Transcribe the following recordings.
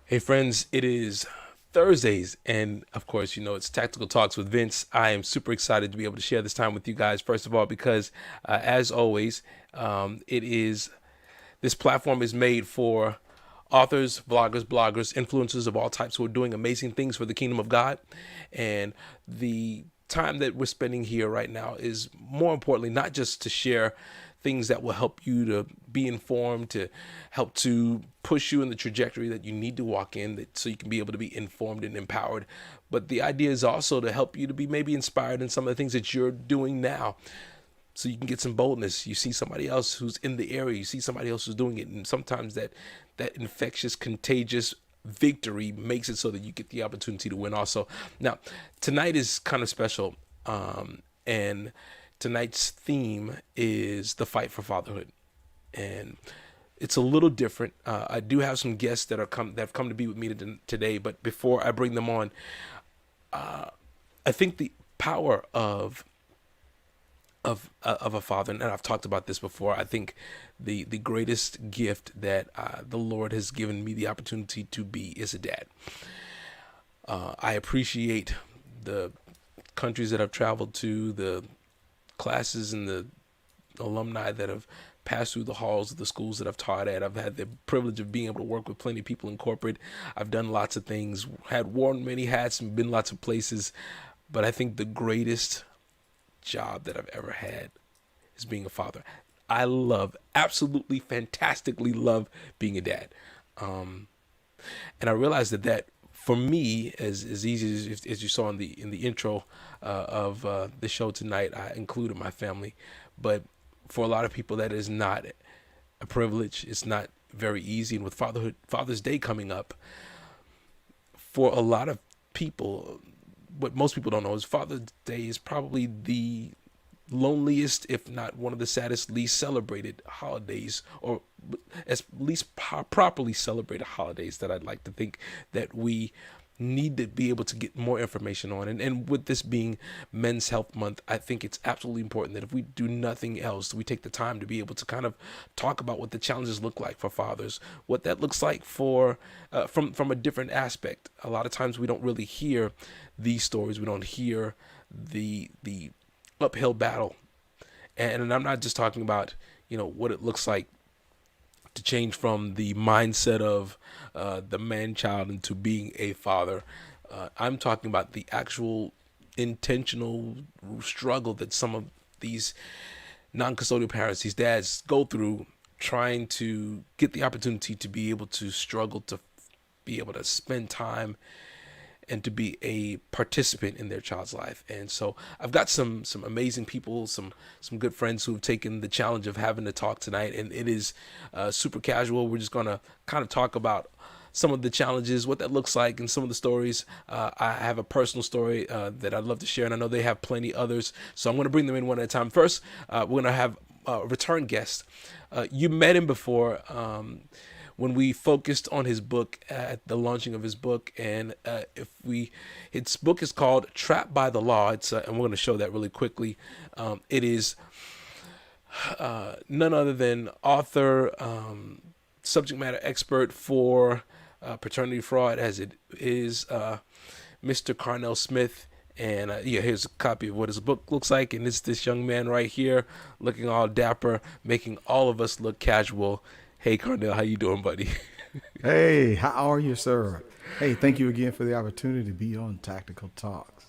Hey friends, it is Thursdays, and of course, it's Tactical Talks with Vince. I am super excited to be able to share this time with you guys. First of all, because as always, it is this platform is made for authors, vloggers, bloggers, influencers of all types who are doing amazing things for the kingdom of God. And the time that we're spending here right now is more importantly not just to share things that will help you to be informed, to help to push you in the trajectory that you need to walk in, so you can be able to be informed and empowered. But the idea is also to help you to be maybe inspired in some of the things that you're doing now, so you can get some boldness. You see somebody else who's in the area, you see somebody else who's doing it, and sometimes that infectious, contagious victory makes it so that you get the opportunity to win also. Now, tonight is kind of special, and tonight's theme is the fight for fatherhood, and it's a little different. I do have some guests that have come to be with me today, but before I bring them on, I think the power of a father, and I've talked about this before. I think the greatest gift that the Lord has given me the opportunity to be is a dad. I appreciate the countries that I've traveled to, the classes and the alumni that have passed through the halls of the schools that I've taught at. I've had the privilege of being able to work with plenty of people in corporate. I've done lots of things, had worn many hats and been lots of places. But I think the greatest job that I've ever had is being a father. I absolutely fantastically love being a dad. And I realized that for me, as easy as you saw in the intro of the show tonight, I included my family. But for a lot of people, that is not a privilege. It's not very easy. And with Father's Day coming up, for a lot of people, what most people don't know is Father's Day is probably the loneliest, if not one of the saddest, least celebrated holidays, or as least properly celebrated holidays that I'd like to think that we need to be able to get more information on. And with this being Men's Health Month, I think it's absolutely important that if we do nothing else, we take the time to be able to kind of talk about what the challenges look like for fathers, what that looks like for from a different aspect. A lot of times we don't really hear these stories. We don't hear the uphill battle, and I'm not just talking about what it looks like to change from the mindset of the man child into being a father. I'm talking about the actual intentional struggle that some of these non-custodial parents, these dads, go through trying to get the opportunity to be able to struggle to be able to spend time and to be a participant in their child's life. And so I've got some amazing people, some good friends who have taken the challenge of having to talk tonight, and it is super casual. We're just gonna kind of talk about some of the challenges, what that looks like, and some of the stories. I have a personal story that I'd love to share, and I know they have plenty others. So I'm going to bring them in one at a time. First, we're going to have a return guest. You met him before. When we focused on his book at the launching of his book, and his book is called Trapped by the Law. And we're going to show that really quickly. It is none other than author, subject matter expert for paternity fraud, as it is, Mr. Carnell Smith. And yeah, here's a copy of what his book looks like, and it's this young man right here, looking all dapper, making all of us look casual. Hey, Carnell, how you doing, buddy? Hey, how are you, sir? Hey, thank you again for the opportunity to be on Tactical Talks.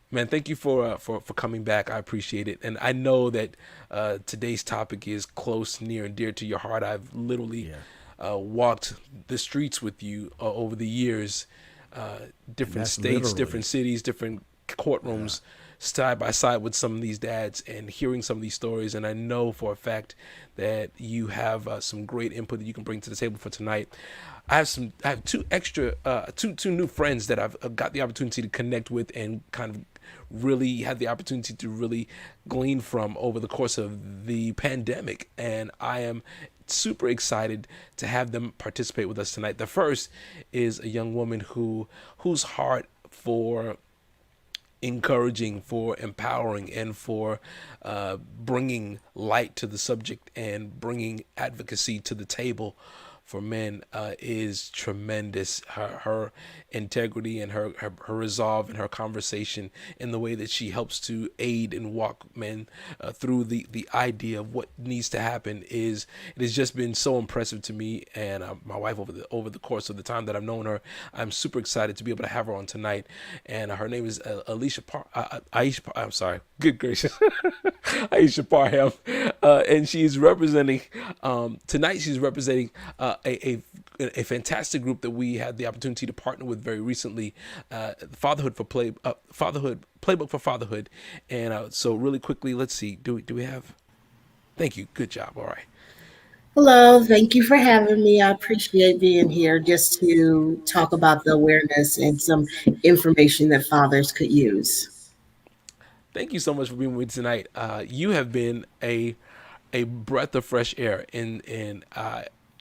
Man, thank you for coming back. I appreciate it, and I know that today's topic is close, near, and dear to your heart. I've literally Yeah, walked the streets with you over the years, and different that's states, literally, different cities, different yeah. courtrooms, side by side with some of these dads, and hearing some of these stories. And I know for a fact that you have some great input that you can bring to the table for tonight. I have two extra two new friends that I've got the opportunity to connect with and kind of really had the opportunity to really glean from over the course of the pandemic, and I am super excited to have them participate with us tonight. The first is a young woman whose heart for encouraging, for empowering, and for bringing light to the subject and bringing advocacy to the table for men is tremendous. Her integrity and her resolve and her conversation in the way that she helps to aid and walk men through the idea of what needs to happen is it has just been so impressive to me and my wife over the course of the time that I've known her. I'm super excited to be able to have her on tonight, and her name is Aisha. I'm sorry. Good gracious, Aisha Parham, and she's representing tonight. She's representing a fantastic group that we had the opportunity to partner with very recently, Fatherhood Playbook for Fatherhood, and so really quickly, let's see. Do we have? Thank you. Good job. All right. Hello, thank you for having me. I appreciate being here just to talk about the awareness and some information that fathers could use. Thank you so much for being with me tonight. You have been a breath of fresh air, and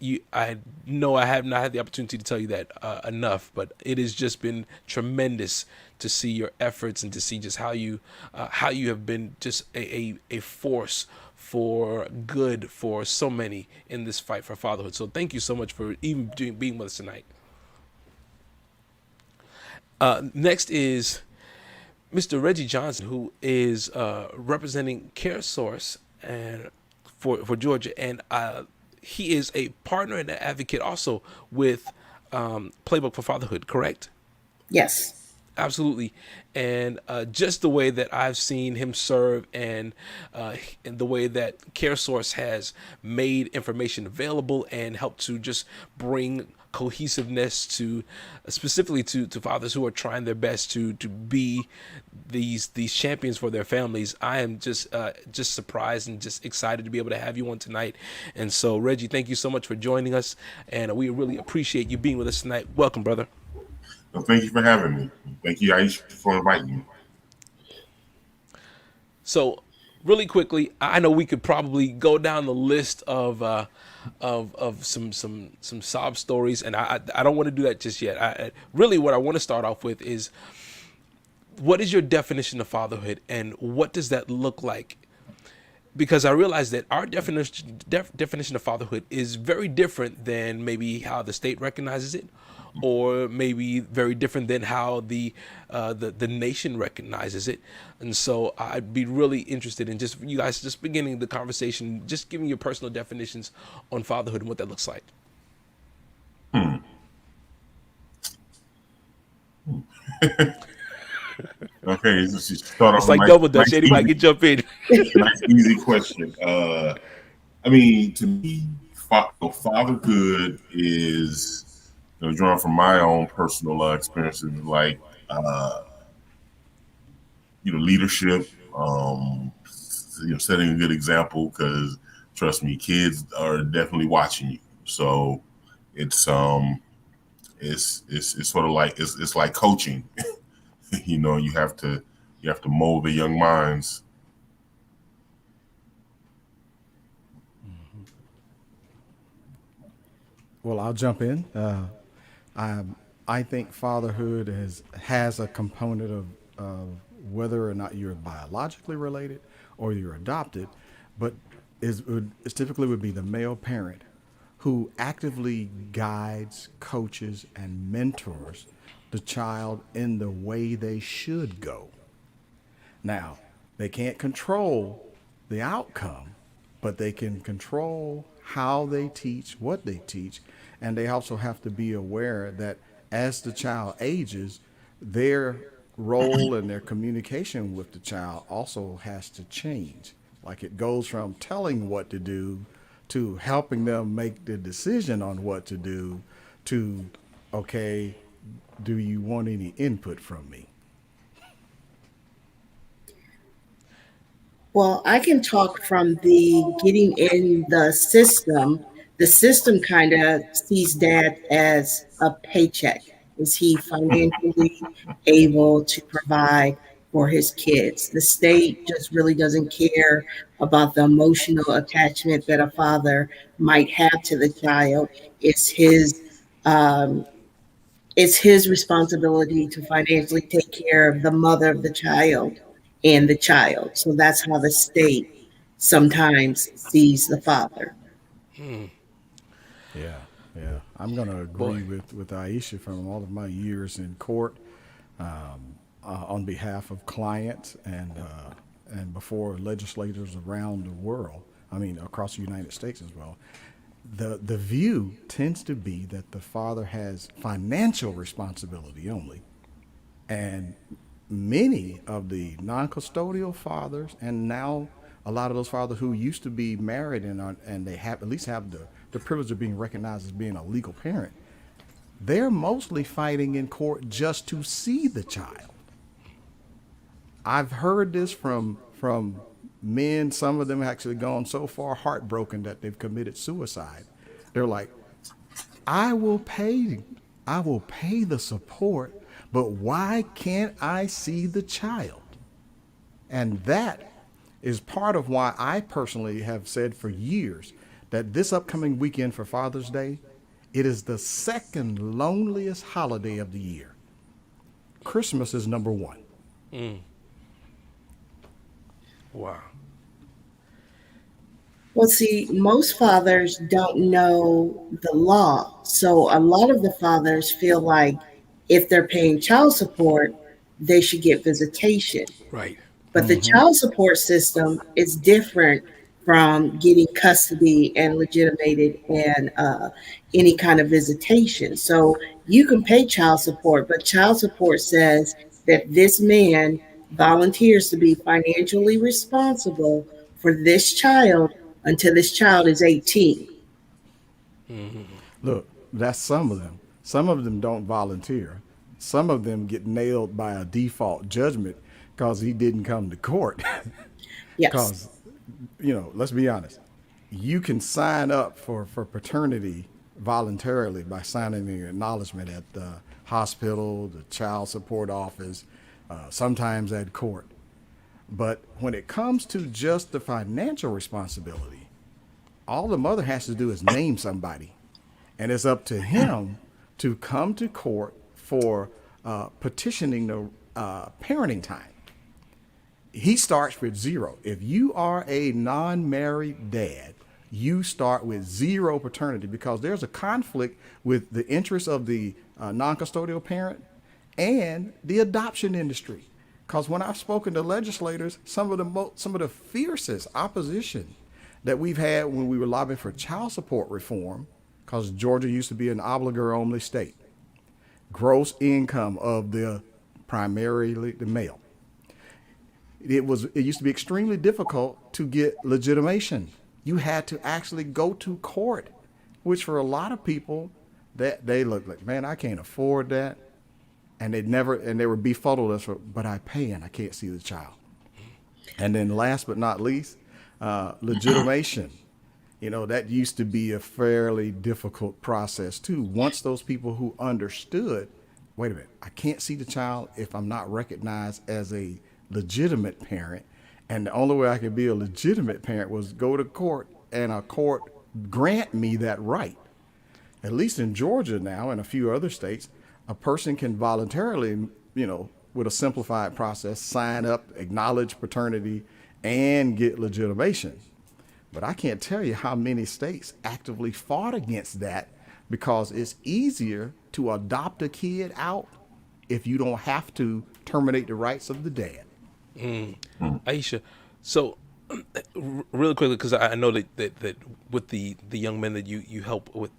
you. I know I have not had the opportunity to tell you that enough, but it has just been tremendous to see your efforts and to see just how you have been just a force for good for so many in this fight for fatherhood. So thank you so much for being with us tonight. Next is Mr. Reggie Johnson, who is representing CareSource and for Georgia, and he is a partner and an advocate also with Playbook for Fatherhood. Correct? Yes. Absolutely, and just the way that I've seen him serve, and the way that CareSource has made information available and helped to just bring cohesiveness to specifically to fathers who are trying their best to be these champions for their families. I am just surprised and just excited to be able to have you on tonight. And so, Reggie, thank you so much for joining us, and we really appreciate you being with us tonight. Welcome, brother. Well, thank you for having me. Thank you, Aisha, for inviting me. So, really quickly, I know we could probably go down the list of some sob stories, and I don't want to do that just yet. Really what I want to start off with is what is your definition of fatherhood, and what does that look like? Because I realize that our definition of fatherhood is very different than maybe how the state recognizes it, or maybe very different than how the nation recognizes it. And so I'd be really interested in just you guys just beginning the conversation, just giving your personal definitions on fatherhood and what that looks like. Hmm. Okay, let's just start It's off a like nice, double dutch. nice, Anybody easy, can jump in. nice, easy question. I mean, to me, fatherhood is, drawn from my own personal experiences, like uh, leadership. Setting a good example because trust me, kids are definitely watching you. So it's it's sort of like it's like coaching. You have to mold the young minds. Well, I'll jump in. I I think fatherhood has a component of whether or not you're biologically related or you're adopted, but is typically would be the male parent who actively guides, coaches, and mentors the child in the way they should go. Now, they can't control the outcome, but they can control how they teach, what they teach, and they also have to be aware that as the child ages, their role and their communication with the child also has to change. Like it goes from telling what to do to helping them make the decision on what to do to, okay, do you want any input from me? Well, I can talk from the getting in the system. The system kind of sees dad as a paycheck. Is he financially able to provide for his kids? The state just really doesn't care about the emotional attachment that a father might have to the child. It's his um, it's his responsibility to financially take care of the mother of the child and the child. So that's how the state sometimes sees the father. Yeah, Yeah, I'm going to Boy, agree with Aisha from all of my years in court on behalf of clients and before legislators around the world. I mean, across the United States as well. The view tends to be that the father has financial responsibility only, and many of the non-custodial fathers, and now a lot of those fathers who used to be married and they have at least have the privilege of being recognized as being a legal parent, they're mostly fighting in court just to see the child. I've heard this from men. Some of them actually gone so far heartbroken that they've committed suicide. They're like, I will pay, I will pay the support, but why can't I see the child? And that is part of why I personally have said for years that this upcoming weekend for Father's Day, it is the second loneliest holiday of the year. Christmas is number one. wow. Well, see, most fathers don't know the law. So a lot of the fathers feel like if they're paying child support, they should get visitation. Right. But the child support system is different from getting custody and legitimated and any kind of visitation. So you can pay child support, but child support says that this man volunteers to be financially responsible for this child until this child is 18. Look, that's some of them. Some of them don't volunteer. Some of them get nailed by a default judgment because he didn't come to court. Yes. Because, let's be honest. You can sign up for paternity voluntarily by signing an acknowledgement at the hospital, the child support office, sometimes at court. But when it comes to just the financial responsibility, all the mother has to do is name somebody. And it's up to him to come to court for petitioning the parenting time. He starts with zero. If you are a non-married dad, you start with zero paternity because there's a conflict with the interests of the non-custodial parent and the adoption industry. Because when I've spoken to legislators, some of the fiercest opposition that we've had when we were lobbying for child support reform, because Georgia used to be an obligor only state, gross income of the primarily the male. It used to be extremely difficult to get legitimation. You had to actually go to court, which for a lot of people that they look like, man, I can't afford that. And they were befuddled as for, but I pay and I can't see the child. And then last but not least, legitimation. That used to be a fairly difficult process too. Once those people who understood, wait a minute, I can't see the child if I'm not recognized as a legitimate parent. And the only way I could be a legitimate parent was go to court and a court grant me that right. At least in Georgia now and a few other states, a person can voluntarily, with a simplified process, sign up, acknowledge paternity, and get legitimation. But I can't tell you how many states actively fought against that because it's easier to adopt a kid out if you don't have to terminate the rights of the dad. Aisha, so really quickly, because I know that with the young men that you help with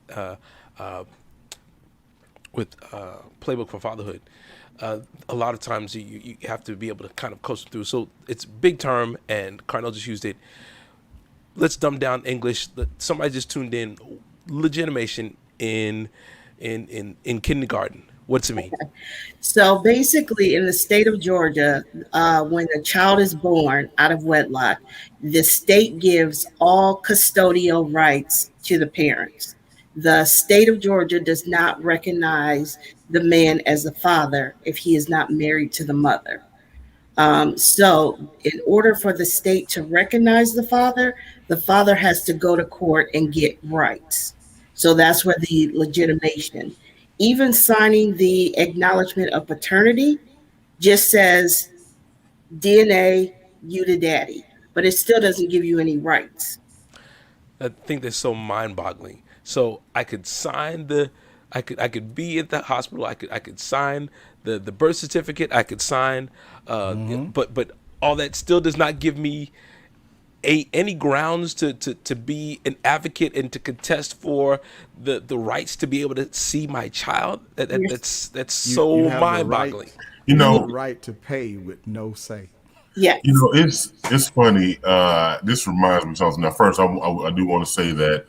Playbook for Fatherhood, a lot of times you have to be able to kind of coast through. So it's big term, and Carnell just used it. Let's dumb down English. Somebody just tuned in. Legitimation in kindergarten. What's it mean? So basically, in the state of Georgia, when a child is born out of wedlock, the state gives all custodial rights to the parents. The state of Georgia does not recognize the man as a father if he is not married to the mother. So, in order for the state to recognize the father has to go to court and get rights. So that's where the legitimation. Even signing the acknowledgement of paternity just says DNA, you the daddy, but it still doesn't give you any rights. I think that's so mind-boggling. So I could sign the, I could be at the hospital. I could sign the birth certificate. I could sign, but all that still does not give me any grounds to be an advocate and to contest for the rights to be able to see my child. Yes. That's You so have the mind right. boggling. You You have the know, right to pay with no say. Yes. it's funny. This reminds me of something. Now, first, I do want to say that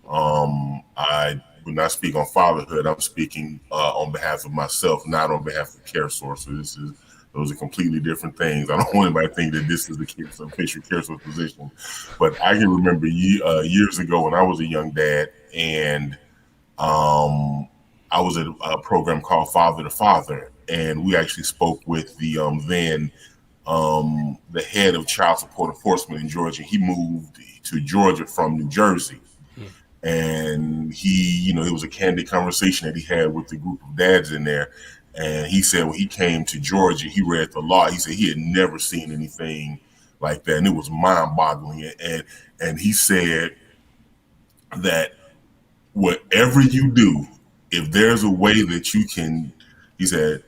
I when I speak on fatherhood, I'm speaking on behalf of myself, not on behalf of Care Source. So those are completely different things. I don't want anybody to think that this is the case of official Care Source position, but I can remember years ago when I was a young dad, and um, I was at a program called Father to Father, and we actually spoke with the head of child support enforcement in Georgia. He moved to Georgia from New Jersey, and it was a candid conversation that he had with the group of dads in there. And he said when he came to Georgia, he read the law. He said he had never seen anything like that, and it was mind-boggling. And he said that whatever you do, if there's a way that you can, he said,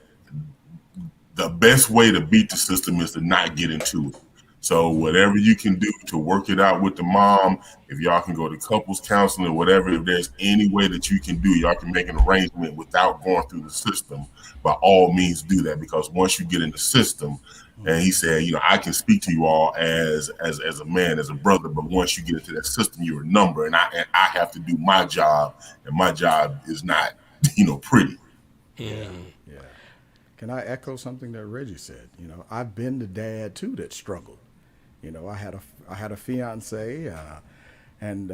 the best way to beat the system is to not get into it. So whatever you can do to work it out with the mom, if y'all can go to couples counseling or whatever, if there's any way that you can do, y'all can make an arrangement without going through the system. By all means, do that, because once you get in the system, and he said, I can speak to you all as a man, as a brother, but once you get into that system, you're a number, and I have to do my job, and my job is not, pretty. Yeah, yeah. Can I echo something that Reggie said? I've been the dad too that struggled. I had a fiance, and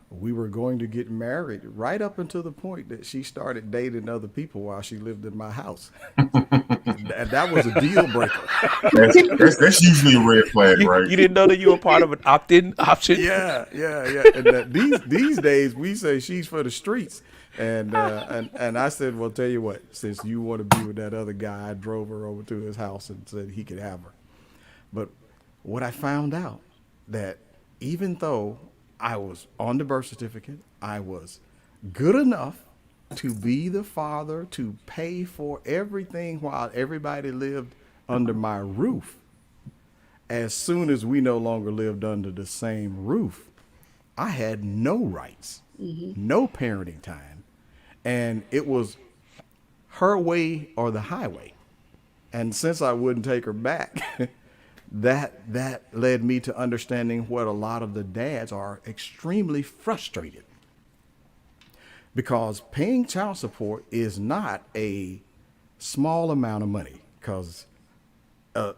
we were going to get married right up until the point that she started dating other people while she lived in my house, and that was a deal breaker. That's usually a red flag, right? You didn't know that you were part of an opt-in option. Yeah, yeah, yeah. And these days we say she's for the streets. And I said, well, tell you what, since you want to be with that other guy, I drove her over to his house and said he could have her. But what I found out, that even though I was on the birth certificate, I was good enough to be the father, to pay for everything while everybody lived under my roof. As soon as we no longer lived under the same roof, I had no rights, no parenting time. And it was her way or the highway. And since I wouldn't take her back, that led me to understanding what a lot of the dads are extremely frustrated. Because paying child support is not a small amount of money, because it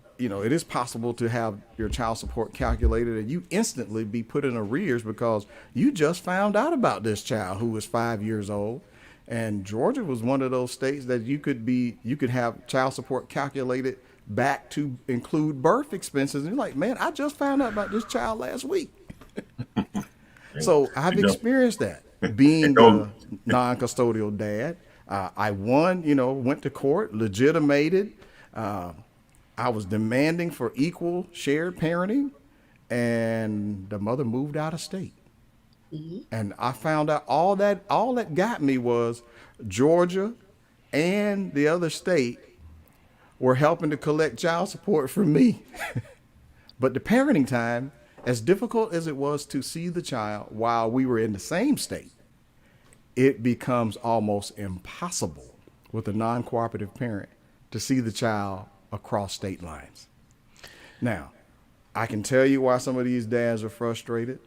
is possible to have your child support calculated and you instantly be put in arrears because you just found out about this child who was 5 years old. And Georgia was one of those states that you could have child support calculated back to include birth expenses. And you're like, man, I just found out about this child last week. So I've experienced that being a non-custodial dad. I won, went to court, legitimated. I was demanding for equal shared parenting, and the mother moved out of state. And I found out all that got me was Georgia and the other state were helping to collect child support from me. But the parenting time, as difficult as it was to see the child while we were in the same state, it becomes almost impossible with a non-cooperative parent to see the child across state lines. Now, I can tell you why some of these dads are frustrated.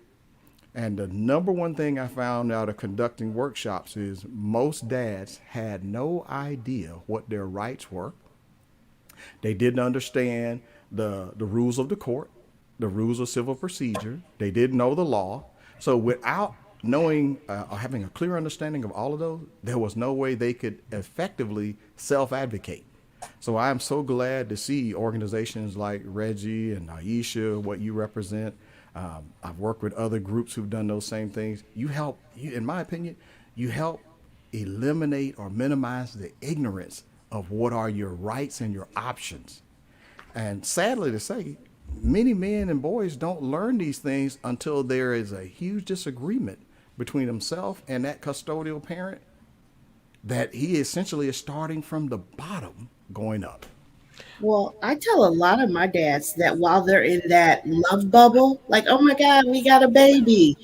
And the number one thing I found out of conducting workshops is most dads had no idea what their rights were. They didn't understand the rules of the court, the rules of civil procedure. They didn't know the law. So without knowing or having a clear understanding of all of those, there was no way they could effectively self-advocate. So I'm so glad to see organizations like Reggie and Aisha, what you represent. I've worked with other groups who've done those same things. In my opinion, you help eliminate or minimize the ignorance of what are your rights and your options. And sadly to say, many men and boys don't learn these things until there is a huge disagreement between himself and that custodial parent, that he essentially is starting from the bottom going up. Well, I tell a lot of my dads that while they're in that love bubble, like, oh my God, we got a baby.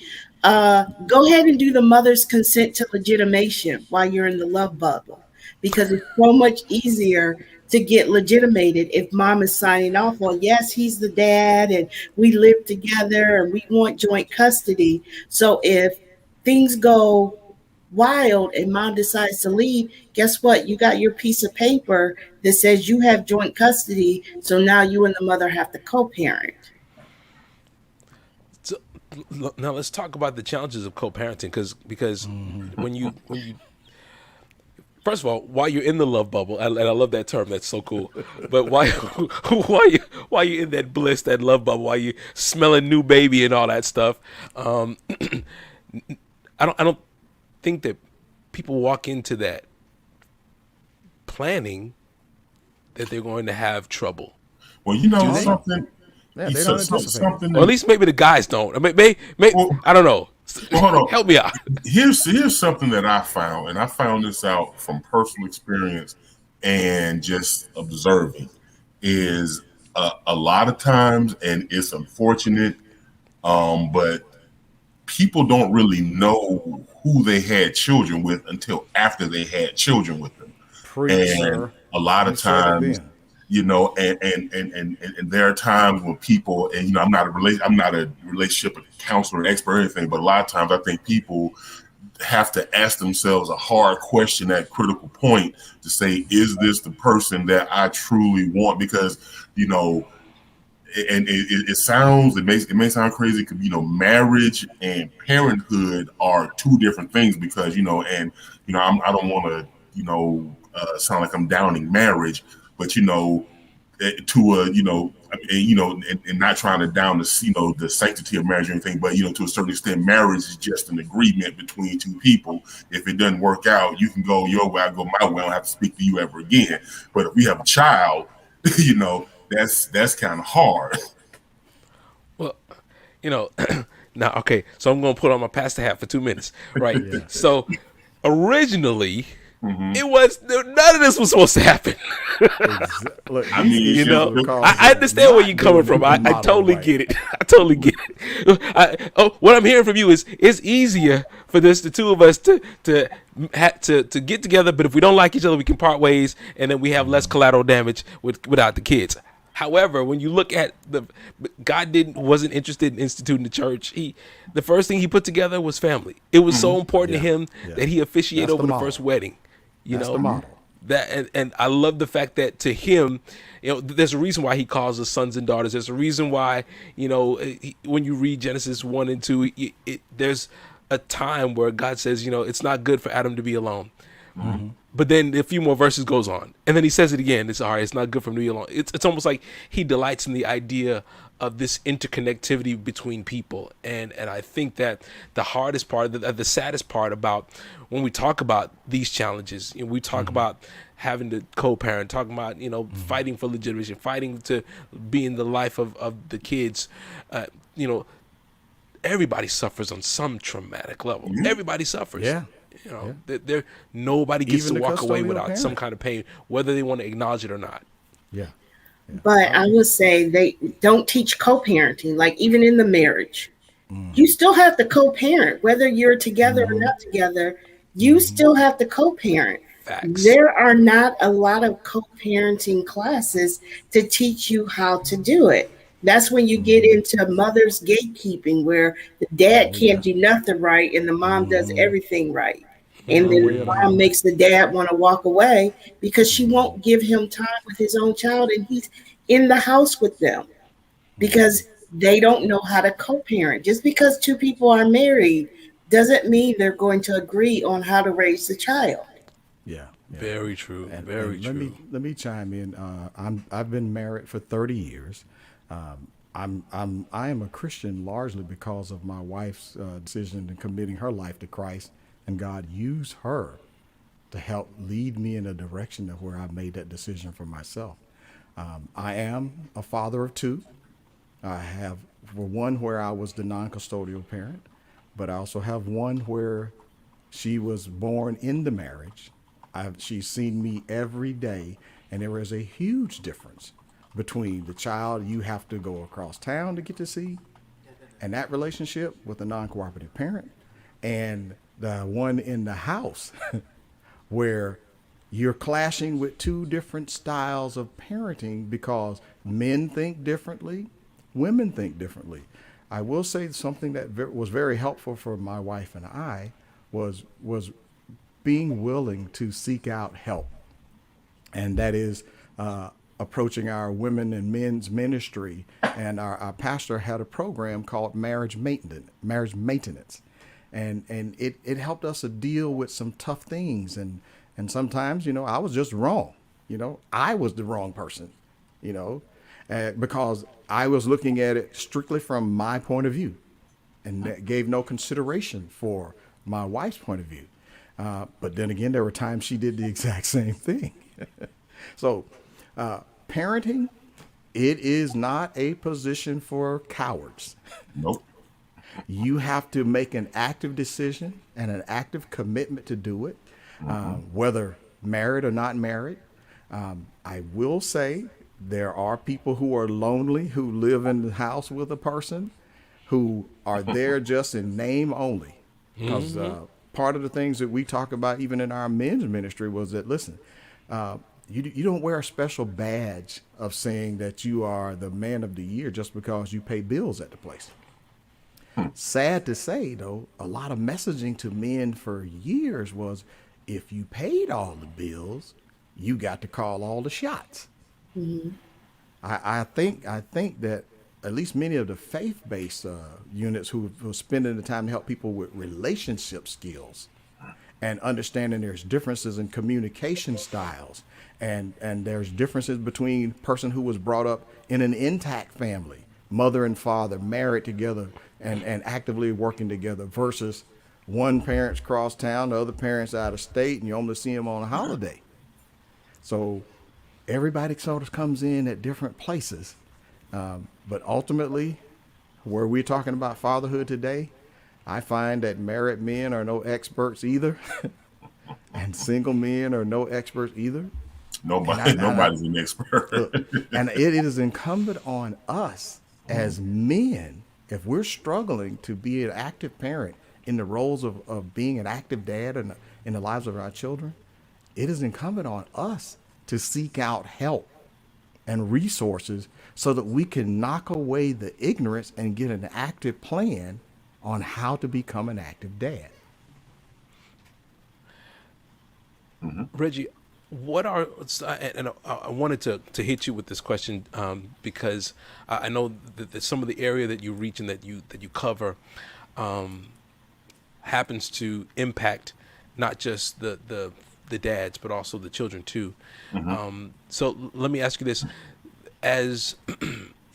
Go ahead and do the mother's consent to legitimation while you're in the love bubble, because it's so much easier to get legitimated if mom is signing off on, yes, he's the dad and we live together and we want joint custody. So if things go wild and mom decides to leave, guess what? You got your piece of paper that says you have joint custody. So now you and the mother have to co parent. So, now let's talk about the challenges of co-parenting, because when you first of all, while you're in the love bubble, and I love that term, that's so cool. But while you in that bliss, that love bubble, while you smelling new baby and all that stuff, I don't think that people walk into that planning that they're going to have trouble. Well, you know Do they? something. Yeah, they don't anticipate. Something. Or at least maybe the guys don't. I mean, Well, I don't know. hold on. Help me out. Here's something that I found, and I found this out from personal experience and just observing. Is a lot of times, and it's unfortunate, but people don't really know who they had children with until after they had children with them. Preach, And sir. a lot You of said it times, then. and there are times when people, and I'm not a relationship counselor or expert or anything, but a lot of times I think people have to ask themselves a hard question at critical point to say, is this the person that I truly want? Because, you know, and it may sound crazy because, you know, marriage and parenthood are two different things, because, you know, and, you know, I don't want to, you know, sound like I'm downing marriage, but, you know, to a, you know, and not trying to down the, you know, the sanctity of marriage or anything, but, you know, to a certain extent, marriage is just an agreement between two people. If it doesn't work out, you can go your way, I go my way, I don't have to speak to you ever again. But if we have a child, you know, that's kind of hard. Well, you know, now, okay, so I'm going to put on my pastor hat for 2 minutes, right? Yeah. So originally, it was none of this was supposed to happen. Look, I these mean, issues You know, were caused I by understand where not you're coming doing from. the I model totally right. get it. I totally get it. What I'm hearing from you is it's easier for the two of us to get together, but if we don't like each other, we can part ways, and then we have less collateral damage without the kids. However, when you look at God wasn't interested in instituting the church. The first thing he put together was family. It was so important to Yeah. him Yeah. that he officiated That's over the the model. first wedding. You That's know the model. that, and I love the fact that to him, you know, there's a reason why he calls us sons and daughters. There's a reason why, you know, when you read Genesis 1 and 2, there's a time where God says, you know, it's not good for Adam to be alone. But then a few more verses goes on, and then he says it again. It's all right. It's not good for him to be alone. It's almost like he delights in the idea of this interconnectivity between people, and I think that the hardest part, the saddest part about when we talk about these challenges, you know, we talk about having to co-parent, talking about, you know, fighting for legitimation, fighting to be in the life of the kids, you know, everybody suffers on some traumatic level. Everybody suffers. Yeah. You know, nobody gets Even to the walk away custodial without some parent. kind of pain, whether they want to acknowledge it or not. Yeah. Yeah. But I would say they don't teach co parenting, like even in the marriage. You still have to co parent, whether you're together or not together, you still have to co parent. Facts. There are not a lot of co parenting classes to teach you how to do it. That's when you get into mother's gatekeeping, where the dad Oh can't yeah. do nothing right and the mom does everything right. And Her then way or the the mom highway. makes the dad want to walk away because she won't give him time with his own child and he's in the house with them because they don't know how to co-parent. Just because two people are married doesn't mean they're going to agree on how to raise the child. Yeah. Yeah. Very true. And Very true. let me chime in. I've been married for 30 years. I am a Christian largely because of my wife's decision in committing her life to Christ, and God used her to help lead me in a direction of where I made that decision for myself. I am a father of two. I have, for one, where I was the non-custodial parent. but I also have one where she was born in the marriage. She's seen me every day, and there is a huge difference between the child you have to go across town to get to see, and that relationship with a non-cooperative parent, and the one in the house where you're clashing with two different styles of parenting because men think differently, women think differently. I will say something that was very helpful for my wife and I was being willing to seek out help, and that is approaching our women and men's ministry. And our pastor had a program called marriage maintenance, and it helped us to deal with some tough things. And sometimes, I was just wrong. I was the wrong person, you know, because I was looking at it strictly from my point of view, and that gave no consideration for my wife's point of view. But then again, there were times she did the exact same thing. So, parenting, it is not a position for cowards. Nope. You have to make an active decision and an active commitment to do it, whether married or not married. I will say there are people who are lonely who live in the house with a person who are there just in name only. Because part of the things that we talk about, even in our men's ministry, was that, listen, you don't wear a special badge of saying that you are the man of the year just because you pay bills at the place. Sad to say, though, a lot of messaging to men for years was, if you paid all the bills, you got to call all the shots. I think that at least many of the faith-based units who are spending the time to help people with relationship skills and understanding there's differences in communication styles, and there's differences between person who was brought up in an intact family, mother and father married together and actively working together, versus one parent's cross town, the other parent's out of state, and you only see them on a holiday. So everybody sort of comes in at different places. But ultimately, where we're talking about fatherhood today, I find that married men are no experts either, and single men are no experts either. Nobody's an expert. And it is incumbent on us as men, if we're struggling to be an active parent in the roles of being an active dad in the lives of our children, it is incumbent on us to seek out help and resources so that we can knock away the ignorance and get an active plan on how to become an active dad. Reggie, what are, and I wanted to hit you with this question because I know that some of the area that you reach and that you cover happens to impact not just the dads but also the children too. So let me ask you this: as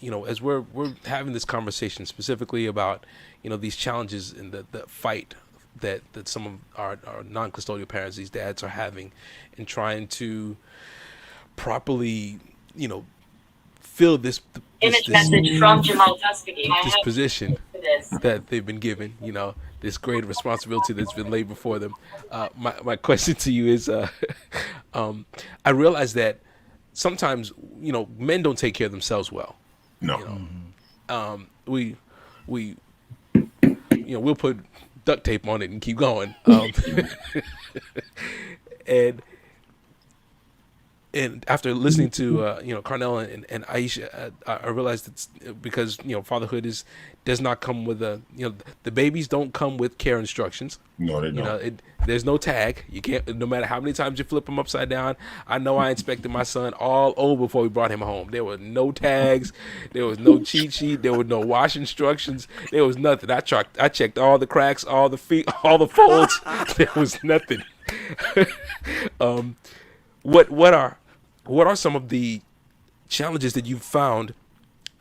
as we're having this conversation specifically about these challenges in the fight that some of our non-custodial parents, these dads, are having in trying to properly fill this message from Jamal Tuskegee. this position that they've been given, this great responsibility that's been laid before them. My question to you is, I realize that sometimes, men don't take care of themselves well. No. We'll put duct tape on it and keep going. And after listening to Carnell and Aisha, I realized it's because fatherhood does not come with the babies don't come with care instructions. No, they don't. There's no tag. You can't, no matter how many times you flip them upside down. I know I inspected my son all over before we brought him home. There were no tags. There was no cheat sheet. There were no wash instructions. There was nothing. I checked all the cracks, all the feet, all the folds. There was nothing. What are some of the challenges that you've found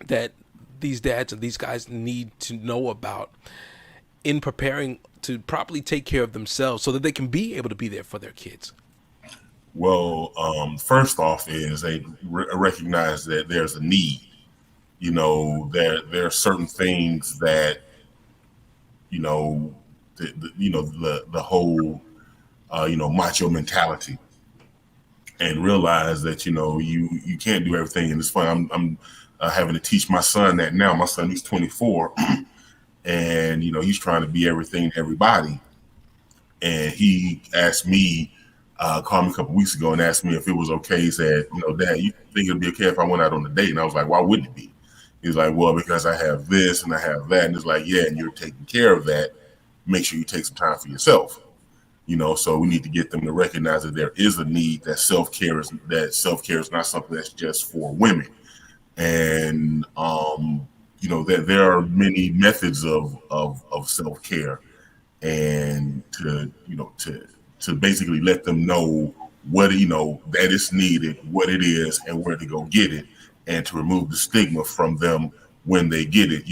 that these dads and these guys need to know about in preparing to properly take care of themselves so that they can be able to be there for their kids? Well, first off is they recognize that there's a need. There are certain things that you know, the whole macho mentality, and realize that you can't do everything. And it's funny. I'm having to teach my son that now. My son, he's 24, and he's trying to be everything to everybody. And he asked me, called me a couple weeks ago and asked me if it was okay. He said, Dad, you think it'd be okay if I went out on a date? And I was like, why wouldn't it be? He was like, well, because I have this and I have that. And it's like, yeah, and you're taking care of that. Make sure you take some time for yourself. So we need to get them to recognize that there is a need, that self-care is not something that's just for women. And that there are many methods of self-care, and to basically let them know what that is needed, what it is, and where to go get it, and to remove the stigma from them when they get it.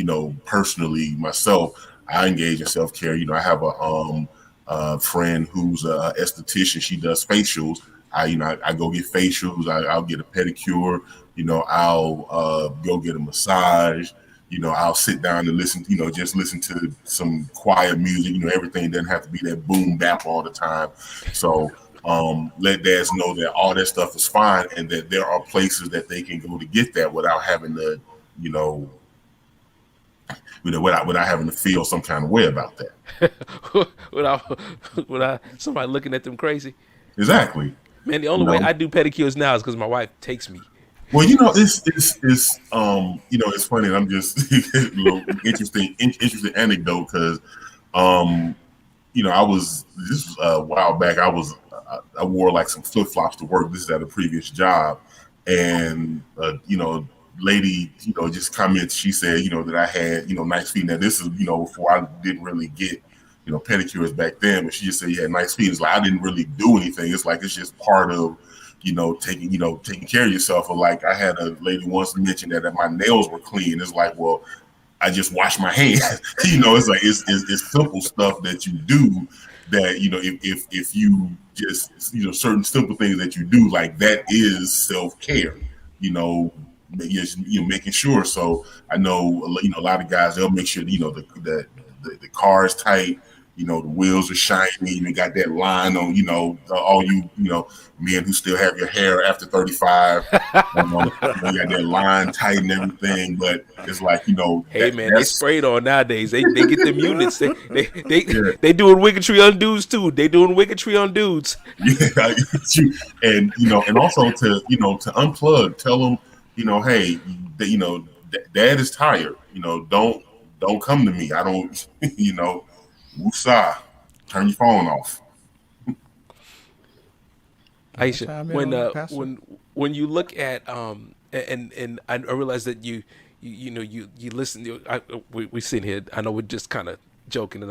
Personally, myself, I engage in self-care. I have a friend who's a esthetician. She does facials. I go get facials. I'll get a pedicure. I'll go get a massage. I'll sit down and listen, just listen to some quiet music. Everything doesn't have to be that boom bap all the time. So let dads know that all that stuff is fine, and that there are places that they can go to get that without having to, without having to feel some kind of way about that. without somebody looking at them crazy. Exactly. Man, the only way I do pedicures now is because my wife takes me. Well, it's funny. And I'm just a little interesting anecdote, because I was this was a while back. I wore like some flip flops to work. This is at a previous job, and lady just comments. She said that I had nice feet. Now this is before I didn't really get pedicures back then, but she just said you had nice feet. It's like I didn't really do anything. It's like it's just part of taking care of yourself. Or like I had a lady once mention that my nails were clean. It's like, well, I just wash my hands. It's like it's simple stuff that you do that if you just certain simple things that you do, like that is self-care. Making sure. So I know a lot of guys, they'll make sure the car is tight. The wheels are shiny. You got that line on. All men who still have your hair after 35. You got that line tight and everything. But it's like hey man, they sprayed on nowadays. They get them units. They doing wiggetry on dudes too. They doing wiggetry on dudes. Yeah, and also to unplug. Tell them hey, dad is tired. Don't come to me. I don't. Woosah, turn your phone off. Aisha, when you look at and I realize that you listen. We sit here. I know we're just kind of joking,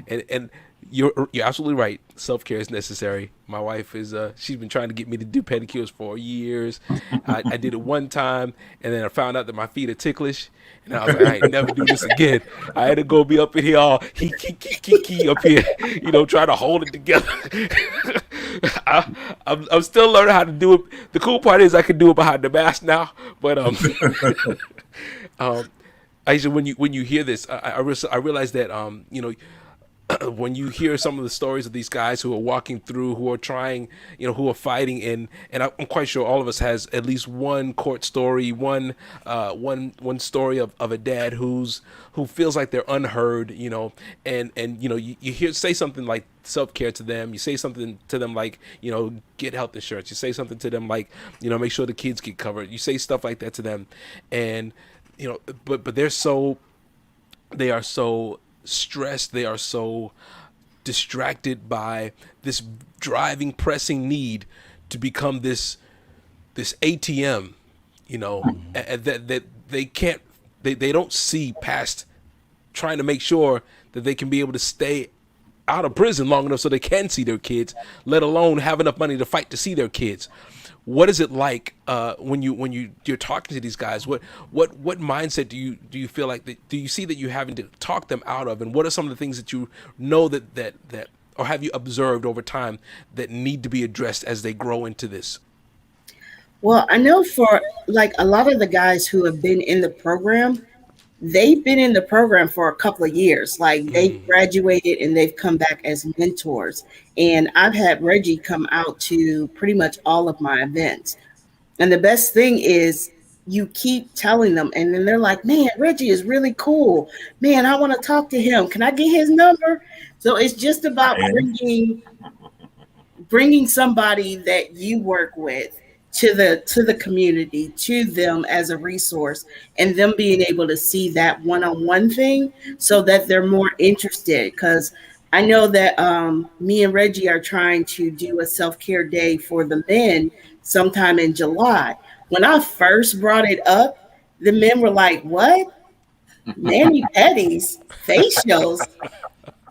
and you're absolutely right. Self-care is necessary. My wife is she's been trying to get me to do pedicures for years. I did it one time, and then I found out that my feet are ticklish, and I was like, I ain't never do this again. I had to go be up in here all he up here, trying to hold it together. I'm still learning how to do it. The cool part is I can do it behind the mask now, but Aisha, when you hear this, I realize that when you hear some of the stories of these guys who are walking through, who are trying, who are fighting, and I'm quite sure all of us has at least one court story, one story of a dad who feels like they're unheard, and you say something like self-care to them, you say something to them like, get health insurance, you say something to them like, make sure the kids get covered, you say stuff like that to them, and but they are so stressed, they are so distracted by this driving, pressing need to become this ATM, that they can't, they don't see past trying to make sure that they can be able to stay out of prison long enough so they can see their kids, let alone have enough money to fight to see their kids. What is it like when you're talking to these guys? What mindset do you feel like do you see that you're having to talk them out of, and what are some of the things that you know that or have you observed over time that need to be addressed as they grow into this? Well, I know for like a lot of the guys who have been in the program, they've been in the program for a couple of years. Like they've Mm, graduated and they've come back as mentors. And I've had Reggie come out to pretty much all of my events. And the best thing is you keep telling them, and then they're like, man, Reggie is really cool. Man, I want to talk to him. Can I get his number? So it's just about And bringing somebody that you work with to the community, to them as a resource, and them being able to see that one-on-one thing so that they're more interested. Because I know that me and Reggie are trying to do a self-care day for the men sometime in July. When I first brought it up, the men were like, what? Mani pedis, facials?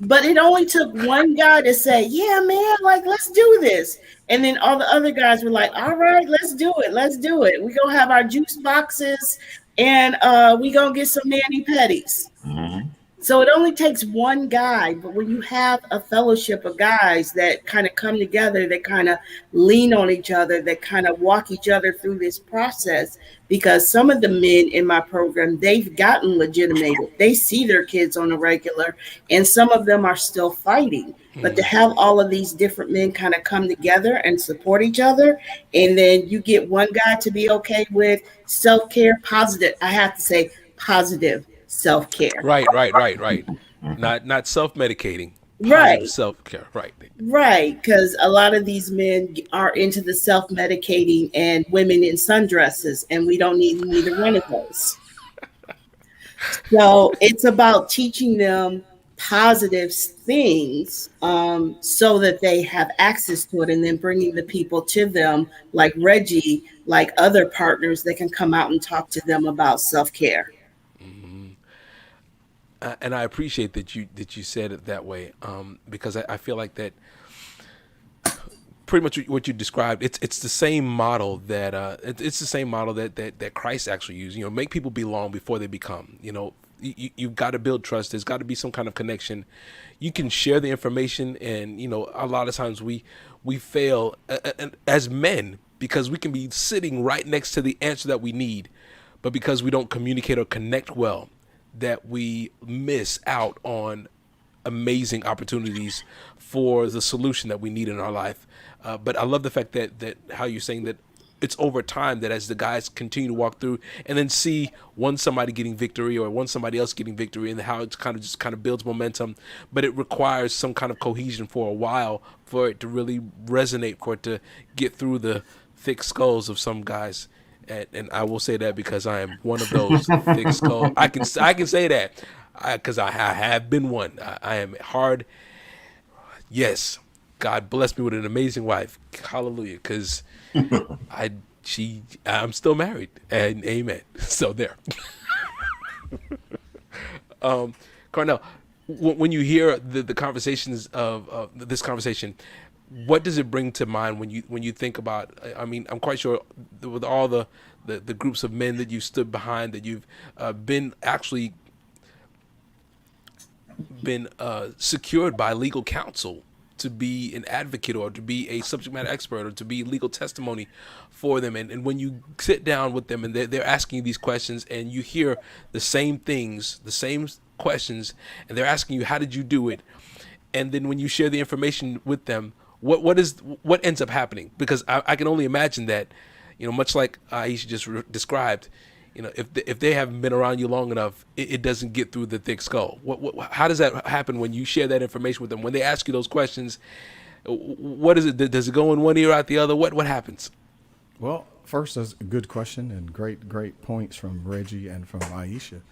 But it only took one guy to say, yeah, man, like, let's do this. And then all the other guys were like, all right, let's do it. Let's do it. We're going to have our juice boxes and we're going to get some mani pedis. mhm. So it only takes one guy, but when you have a fellowship of guys that kind of come together, that kind of lean on each other, that kind of walk each other through this process, because some of the men in my program, they've gotten legitimated. They see their kids on a regular, and some of them are still fighting. But to mm. have all of these different men kind of come together and support each other, and then you get one guy to be okay with self-care, positive, I have to say positive self-care. Right, right, right, right. Not self-medicating. Positive Right, self-care. Right. right. Because a lot of these men are into the self medicating and women in sundresses, and we don't need neither one of those. So it's about teaching them positive things so that they have access to it, and then bringing the people to them, like Reggie, like other partners that can come out and talk to them about self care. And I appreciate that you said it that way, because I feel like that pretty much what you described. It's the same model that it's the same model that Christ actually used. You know, make people belong before they become. You know, you've got to build trust. There's got to be some kind of connection. You can share the information, and you know, a lot of times we fail as men because we can be sitting right next to the answer that we need, but because we don't communicate or connect well, that we miss out on amazing opportunities for the solution that we need in our life. But I love the fact that how you're saying that it's over time, that as the guys continue to walk through and then see one somebody getting victory or one somebody else getting victory, and how it's kind of just kind of builds momentum. But it requires some kind of cohesion for a while for it to really resonate, for it to get through the thick skulls of some guys. And I will say that because I am one of those thick skull. I can say that because I have been one. I am hard. Yes, God bless me with an amazing wife. Hallelujah. Because I'm still married, and amen. So there. Carnell, when you hear the conversations of this conversation, what does it bring to mind when you think about? I mean, I'm quite sure with all the groups of men that you've stood behind, that you've been actually been secured by legal counsel to be an advocate or to be a subject matter expert or to be legal testimony for them. And when you sit down with them and they're asking you these questions, and you hear the same things, the same questions, and they're asking you, how did you do it? And then when you share the information with them, what ends up happening? Because I can only imagine that, you know, much like Aisha just described, you know, if they haven't been around you long enough, it doesn't get through the thick skull. How does that happen when you share that information with them? When they ask you those questions, what is it? Does it go in one ear out the other? What happens? Well, first, that's a good question and great points from Reggie and from Aisha.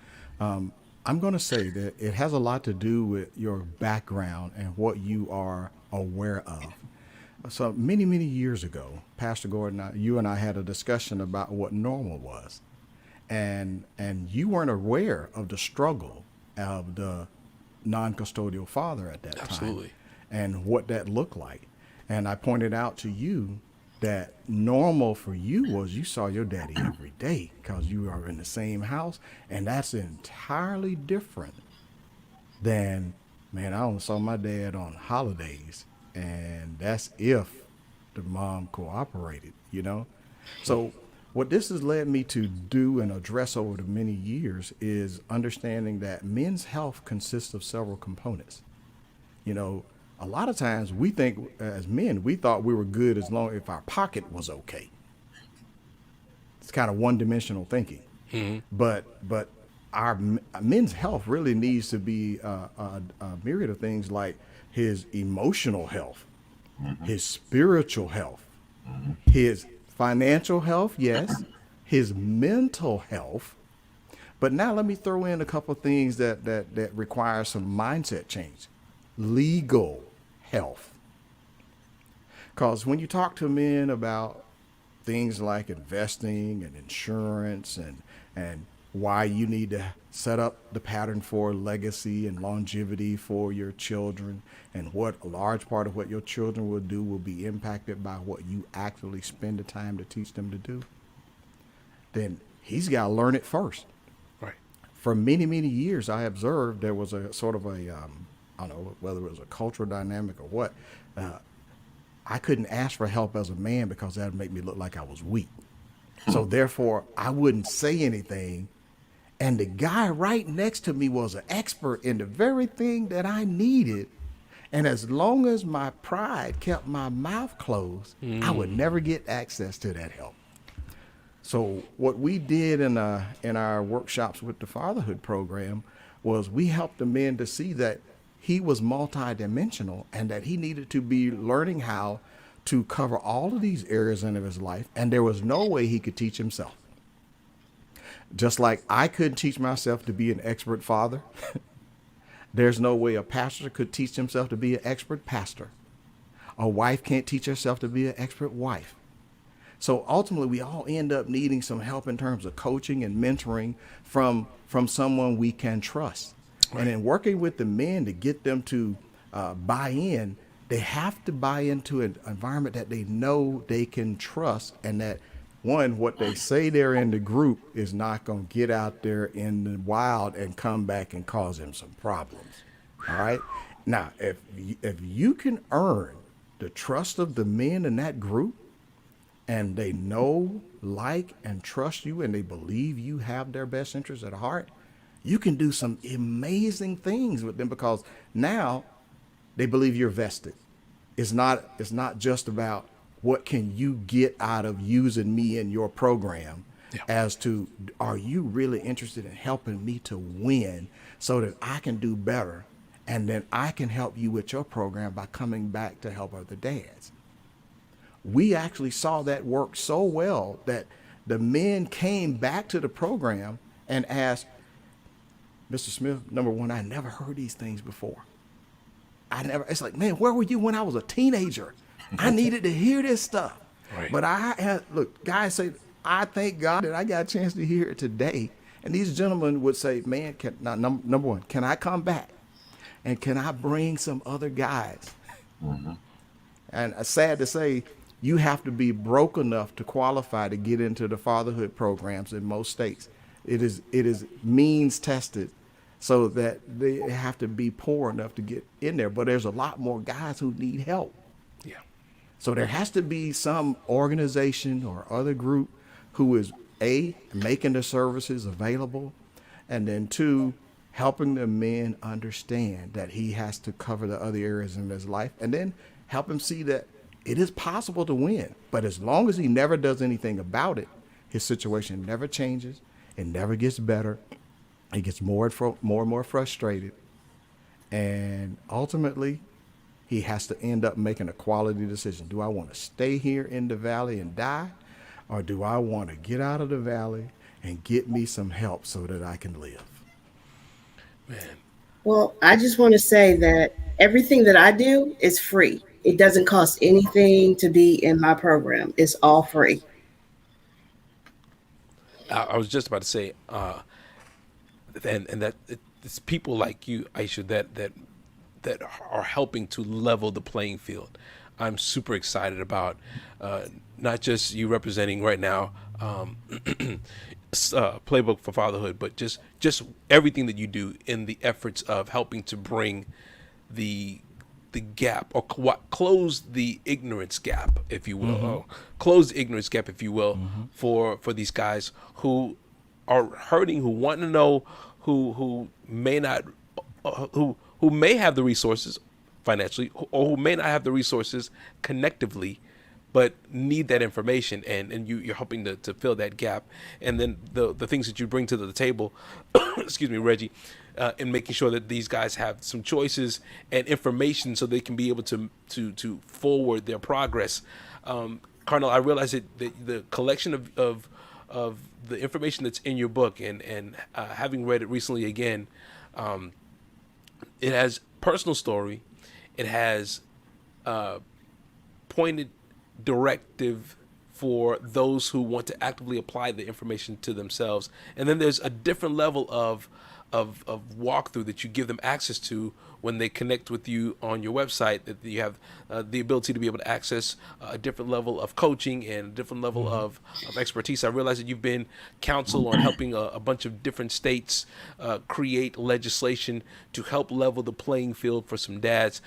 I'm going to say that it has a lot to do with your background and what you are aware of. So many years ago, Pastor Gordon, you and I had a discussion about what normal was, and you weren't aware of the struggle of the non-custodial father at that time Absolutely. and what that looked like. And I pointed out to you that normal for you was you saw your daddy every day because you are in the same house, and that's entirely different than, man, I only saw my dad on holidays, and that's if the mom cooperated, you know. So What this has led me to do and address over the many years is understanding that men's health consists of several components. You know, a lot of times we think as men, we thought we were good as long if our pocket was okay. It's kind of one-dimensional thinking. But our men's health really needs to be a myriad of things like his emotional health, his spiritual health, his financial health, yes, his mental health. But now let me throw in a couple of things that require some mindset change. Legal health. Because when you talk to men about things like investing and insurance and why you need to set up the pattern for legacy and longevity for your children, and what a large part of what your children will do will be impacted by what you actually spend the time to teach them to do, then he's got to learn it first. Right. For many, many years, I observed there was a sort of a, I don't know whether it was a cultural dynamic or what. I couldn't ask for help as a man because that would make me look like I was weak. So therefore, I wouldn't say anything. And the guy right next to me was an expert in the very thing that I needed. And as long as my pride kept my mouth closed, I would never get access to that help. So what we did in our workshops with the Fatherhood program was we helped the men to see that he was multidimensional and that he needed to be learning how to cover all of these areas in his life, and there was no way he could teach himself. Just like I couldn't teach myself to be an expert father, there's no way a pastor could teach himself to be an expert pastor. A wife can't teach herself to be an expert wife. So ultimately, we all end up needing some help in terms of coaching and mentoring from someone we can trust. Right. And in working with the men to get them to buy in, they have to buy into an environment that they know they can trust, and that one, what they say they're in the group is not going to get out there in the wild and come back and cause them some problems. All right. Now, if you can earn the trust of the men in that group, and they know, like, and trust you, and they believe you have their best interests at heart, you can do some amazing things with them, because now they believe you're vested. It's not just about what can you get out of using me in your program, as to, are you really interested in helping me to win so that I can do better, and then I can help you with your program by coming back to help other dads. We actually saw that work so well that the men came back to the program and asked, Mr. Smith, number one, I never heard these things before. It's like, man, where were you when I was a teenager? I needed to hear this stuff. Right. But look, guys say, I thank God that I got a chance to hear it today. And these gentlemen would say, man, number one, can I come back? And can I bring some other guys? Mm-hmm. And sad to say, you have to be broke enough to qualify to get into the fatherhood programs in most states. It is means tested, so that they have to be poor enough to get in there. But there's a lot more guys who need help. Yeah. So there has to be some organization or other group who is A, making the services available, and then two, helping the men understand that he has to cover the other areas in his life, and then help him see that it is possible to win. But as long as he never does anything about it, his situation never changes. It never gets better. He gets more and more frustrated. And ultimately, he has to end up making a quality decision. Do I want to stay here in the valley and die? Or do I want to get out of the valley and get me some help so that I can live? Man. Well, I just want to say that everything that I do is free. It doesn't cost anything to be in my program. It's all free. I was just about to say, and that it's people like you, Aisha, that are helping to level the playing field. I'm super excited about not just you representing right now Playbook for Fatherhood, but just everything that you do in the efforts of helping to bring the the gap, or close the ignorance gap, if you will, or close the ignorance gap, if you will, for these guys who are hurting, who want to know, who may not, who may have the resources financially, or who may not have the resources connectively, but need that information, and you're helping to fill that gap. And then the things that you bring to the table, excuse me, Reggie, in making sure that these guys have some choices and information so they can be able to forward their progress. Cardinal, I realize that the collection of the information that's in your book, and having read it recently again, it has personal story, it has pointed directive for those who want to actively apply the information to themselves, and then there's a different level of walkthrough that you give them access to when they connect with you on your website, that you have the ability to be able to access a different level of coaching and a different level of expertise. I realize that you've been counsel on helping a bunch of different states create legislation to help level the playing field for some dads,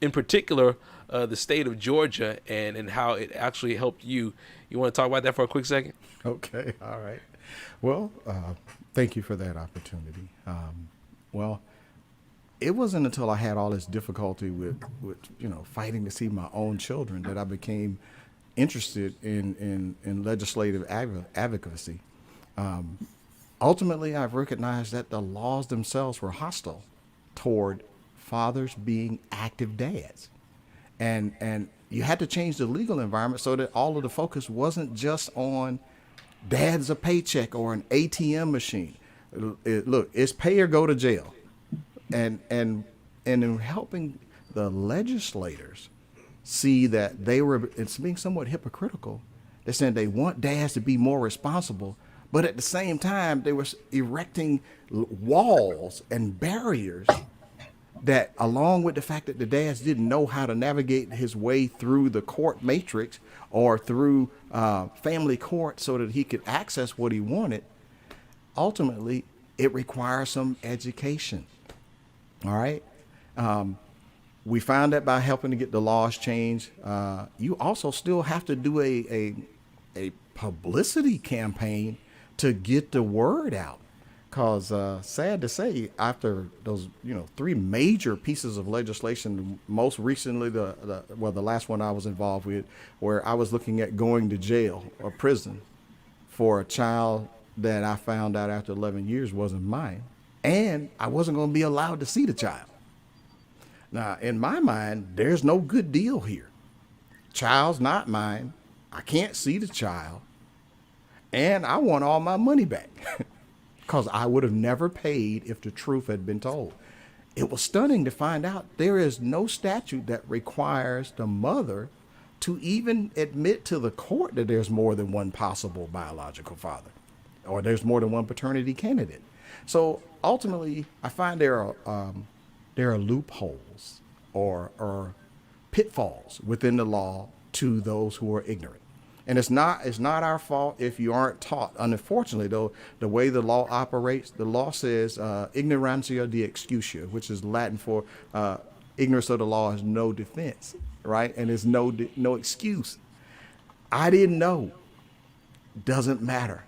in particular the state of Georgia, and how it actually helped you. You want to talk about that for a quick second? Okay, all right. Well, thank you for that opportunity. Well, it wasn't until I had all this difficulty with fighting to see my own children that I became interested in legislative advocacy. Ultimately, I've recognized that the laws themselves were hostile toward fathers being active dads. And you had to change the legal environment so that all of the focus wasn't just on dad's a paycheck or an ATM machine. Look, it's pay or go to jail. And in helping the legislators see that it's being somewhat hypocritical. They're saying they want dads to be more responsible, but at the same time, they were erecting walls and barriers that, along with the fact that the dads didn't know how to navigate his way through the court matrix or through family court so that he could access what he wanted, ultimately, it requires some education. All right. We found that by helping to get the laws changed, you also still have to do a publicity campaign to get the word out. Because sad to say, after those 3 major pieces of legislation, most recently the last one I was involved with, where I was looking at going to jail or prison for a child that I found out after 11 years wasn't mine, and I wasn't going to be allowed to see the child. Now, in my mind, there's no good deal here. Child's not mine. I can't see the child, and I want all my money back. Because I would have never paid if the truth had been told. It was stunning to find out there is no statute that requires the mother to even admit to the court that there's more than one possible biological father, or there's more than one paternity candidate. So ultimately, I find there are loopholes or pitfalls within the law to those who are ignorant. And it's not our fault if you aren't taught. Unfortunately, though, the way the law operates, the law says ignorantia de excusia, which is Latin for ignorance of the law is no defense, right? And there's no excuse. I didn't know. Doesn't matter.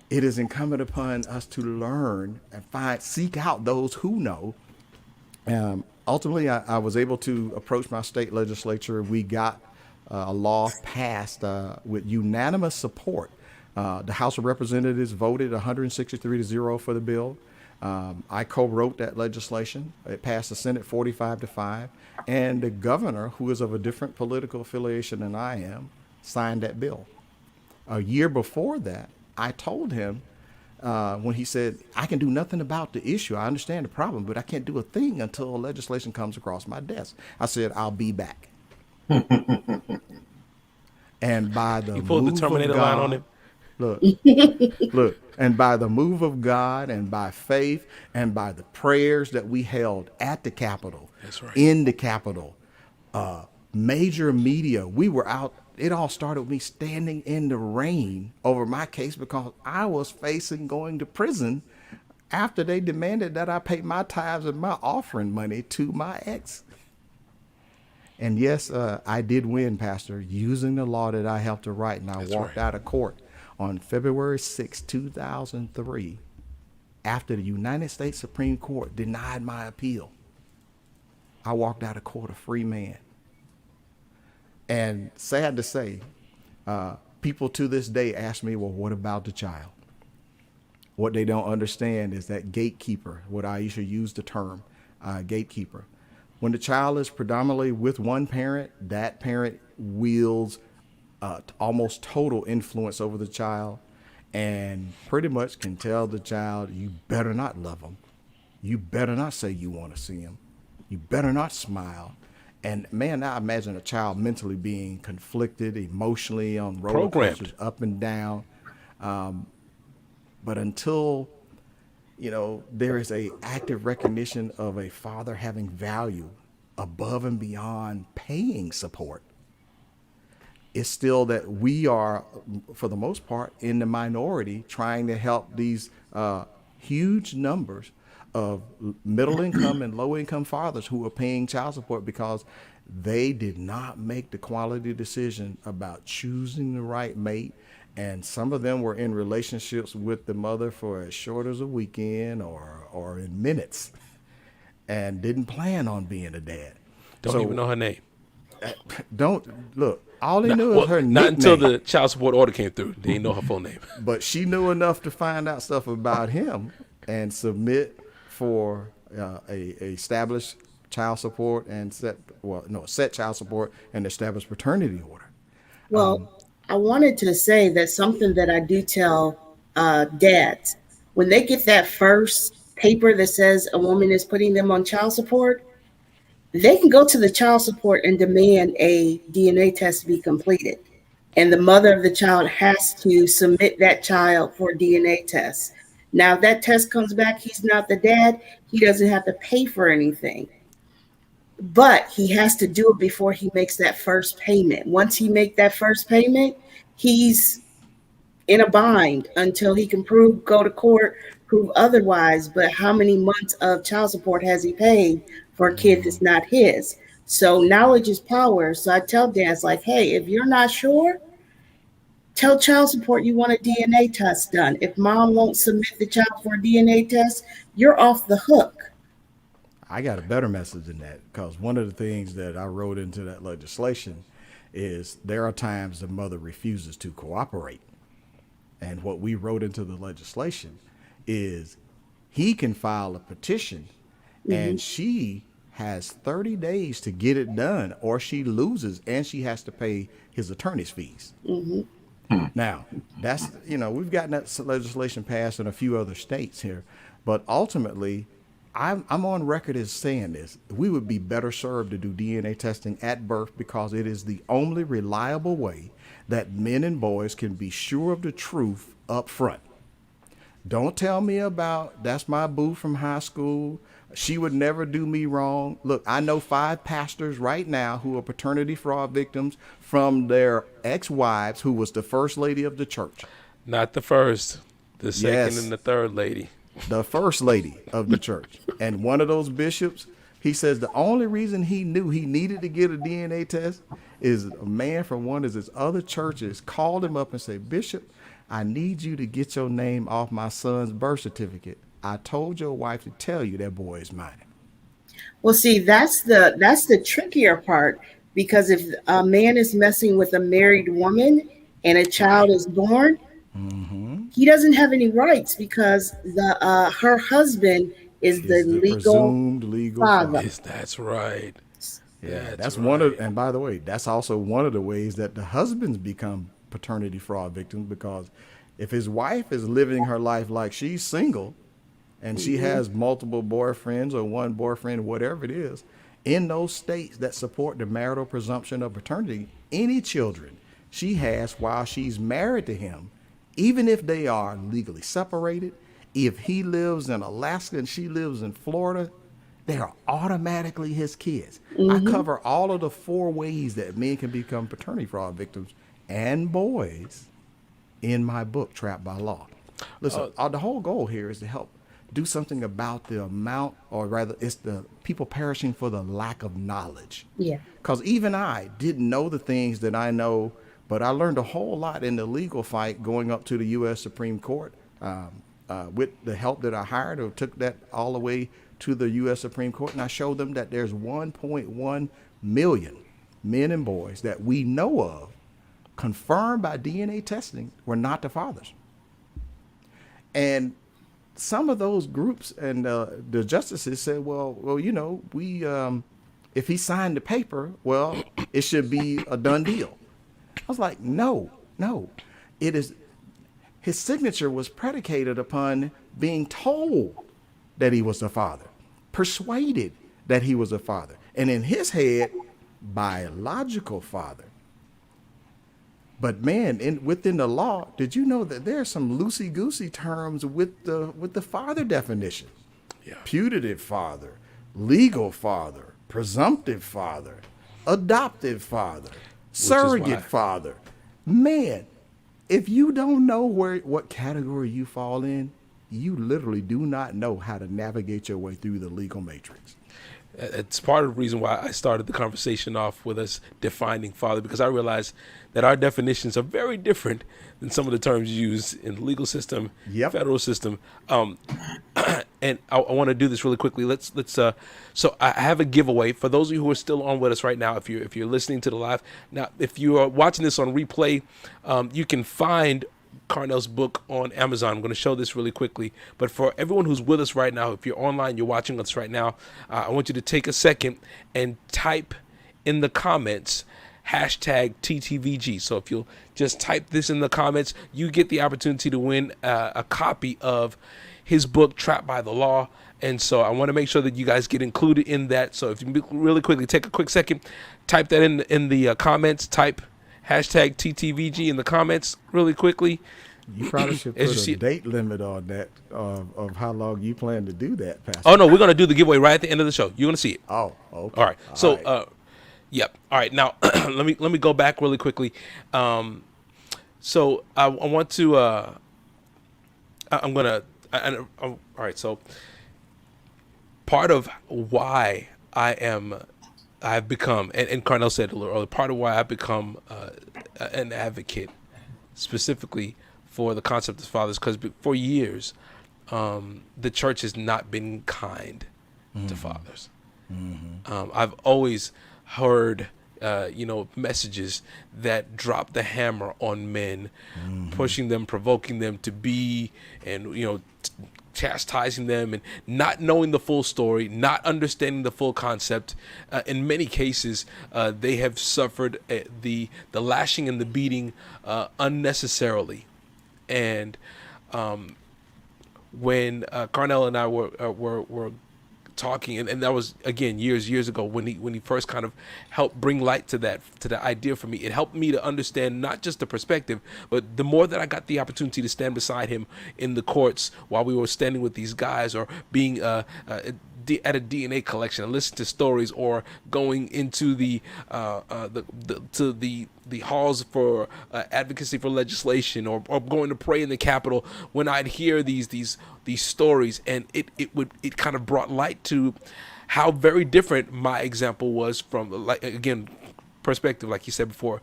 It is incumbent upon us to learn and seek out those who know. Ultimately, I was able to approach my state legislature. We got a law passed with unanimous support. The House of Representatives voted 163-0 for the bill. I co-wrote that legislation. It passed the Senate 45-5, and the governor, who is of a different political affiliation than I am, signed that bill. A year before that, I told him when he said, I can do nothing about the issue. I understand the problem, but I can't do a thing until legislation comes across my desk. I said, I'll be back. And by the You pulled the Terminator line on him. Look, and by the move of God and by faith and by the prayers that we held at the Capitol, That's right. in the Capitol, major media, we were out. It all started with me standing in the rain over my case because I was facing going to prison after they demanded that I pay my tithes and my offering money to my ex. And yes, I did win, Pastor, using the law that I helped to write. And I That's walked right. out of court on February 6, 2003, after the United States Supreme Court denied my appeal. I walked out of court a free man. And sad to say, people to this day ask me, well, what about the child? What they don't understand is that gatekeeper, what Aisha used the term, gatekeeper. When the child is predominantly with one parent, that parent wields almost total influence over the child and pretty much can tell the child, you better not love him. You better not say you want to see him. You better not smile. And man, I imagine a child mentally being conflicted, emotionally on roller Programmed. coasters, up and down. But until, there is a active recognition of a father having value above and beyond paying support, it's still that we are, for the most part, in the minority trying to help these huge numbers of middle income and low income fathers who are paying child support because they did not make the quality decision about choosing the right mate. And some of them were in relationships with the mother for as short as a weekend or in minutes and didn't plan on being a dad. Don't even know her name. Don't look. All they Not, knew well, is her not until nickname. the child support order came through. They didn't know her full name. But she knew enough to find out stuff about him and submit for a established child support and set child support and established paternity order. Well, I wanted to say that something that I do tell dads when they get that first paper that says a woman is putting them on child support, they can go to the child support and demand a DNA test to be completed. And the mother of the child has to submit that child for a DNA test. Now, if that test comes back, he's not the dad, he doesn't have to pay for anything. But he has to do it before he makes that first payment. Once he make that first payment, he's in a bind until he can go to court, prove otherwise. But how many months of child support has he paid for a kid that's not his? So knowledge is power. So I tell dads like, hey, if you're not sure, tell child support you want a DNA test done. If mom won't submit the child for a DNA test, you're off the hook. I got a better message than that because one of the things that I wrote into that legislation is there are times the mother refuses to cooperate. And what we wrote into the legislation is he can file a petition and she has 30 days to get it done or she loses and she has to pay his attorney's fees. Now, that's, we've gotten that legislation passed in a few other states here, but ultimately, I'm on record as saying this. We would be better served to do DNA testing at birth because it is the only reliable way that men and boys can be sure of the truth up front. Don't tell me about that's my boo from high school. She would never do me wrong. Look, I know 5 pastors right now who are paternity fraud victims from their ex-wives who was the first lady of the church. Not the first, the second Yes. and the third lady. The first lady of the church. And one of those bishops, he says the only reason he knew he needed to get a DNA test is a man from one of his other churches called him up and said, Bishop, I need you to get your name off my son's birth certificate. I told your wife to tell you that boy is mine. Well, see, that's the trickier part because if a man is messing with a married woman and a child is born, he doesn't have any rights because her husband is the Is the legal presumed legal father. father. Yes, that's right. Yeah, that's right. one of, and by the way, that's also one of the ways that the husbands become paternity fraud victims because if his wife is living her life like she's single and she has multiple boyfriends or one boyfriend, whatever it is, in those states that support the marital presumption of paternity, any children she has while she's married to him, even if they are legally separated, if he lives in Alaska and she lives in Florida, they are automatically his kids. I cover all of the 4 ways that men can become paternity fraud victims and boys in my book, Trapped by Law. Listen, the whole goal here is to help do something about the amount, or rather, it's the people perishing for the lack of knowledge. Yeah. Because even I didn't know the things that I know, but I learned a whole lot in the legal fight going up to the U.S. Supreme Court with the help that I hired, or took that all the way to the U.S. Supreme Court. And I showed them that there's 1.1 million men and boys that we know of, confirmed by DNA testing, were not the fathers. And some of those groups and the justices said, well, you know, we if he signed the paper, well, it should be a done deal. I was like, no, it is. His signature was predicated upon being told that he was the father, persuaded that he was a father, and in his head, biological father. But man, within the law, did you know that there are some loosey-goosey terms with the father definition? Yeah. Putative father, legal father, presumptive father, adoptive father, surrogate father. Man, if you don't know what category you fall in, you literally do not know how to navigate your way through the legal matrix. It's part of the reason why I started the conversation off with us defining father, because I realized that our definitions are very different than some of the terms used in the legal system, federal system. And I want to do this really quickly. So I have a giveaway for those of you who are still on with us right now. If you're listening to the live now, if you are watching this on replay, you can find Carnell's book on Amazon. I'm going to show this really quickly, but for everyone who's with us right now, if you're online, you're watching us right now, I want you to take a second and type in the comments hashtag TTVG. So if you'll just type this in the comments, you get the opportunity to win a copy of his book, Trapped by the Law. And so I want to make sure that you guys get included in that. So if you really quickly take a quick second, type that in the comments, type hashtag TTVG in the comments really quickly. You probably should put a date limit on that of how long you plan to do that, Pastor. Oh, no, we're going to do the giveaway right at the end of the show. You're going to see it. Oh, okay. All right. So, All right. yep. All right. Now, let me go back really quickly. So I want to, I'm going to, all right. So part of why I've become, and Carnell said a little earlier, part of why I've become an advocate specifically for the concept of fathers, because for years, the church has not been kind to fathers. I've always heard, messages that drop the hammer on men, pushing them, provoking them to be, and, chastising them, and not knowing the full story, not understanding the full concept. In many cases, they have suffered the lashing and the beating unnecessarily. And when Carnell and I were talking, and that was again years ago when he first kind of helped bring light to that idea for me. It helped me to understand not just the perspective, but the more that I got the opportunity to stand beside him in the courts while we were standing with these guys, or being at a DNA collection and listen to stories, or going into the halls for advocacy for legislation, or going to pray in the Capitol, when I'd hear these stories, and it kind of brought light to how very different my example was from, like, again, perspective, like you said before,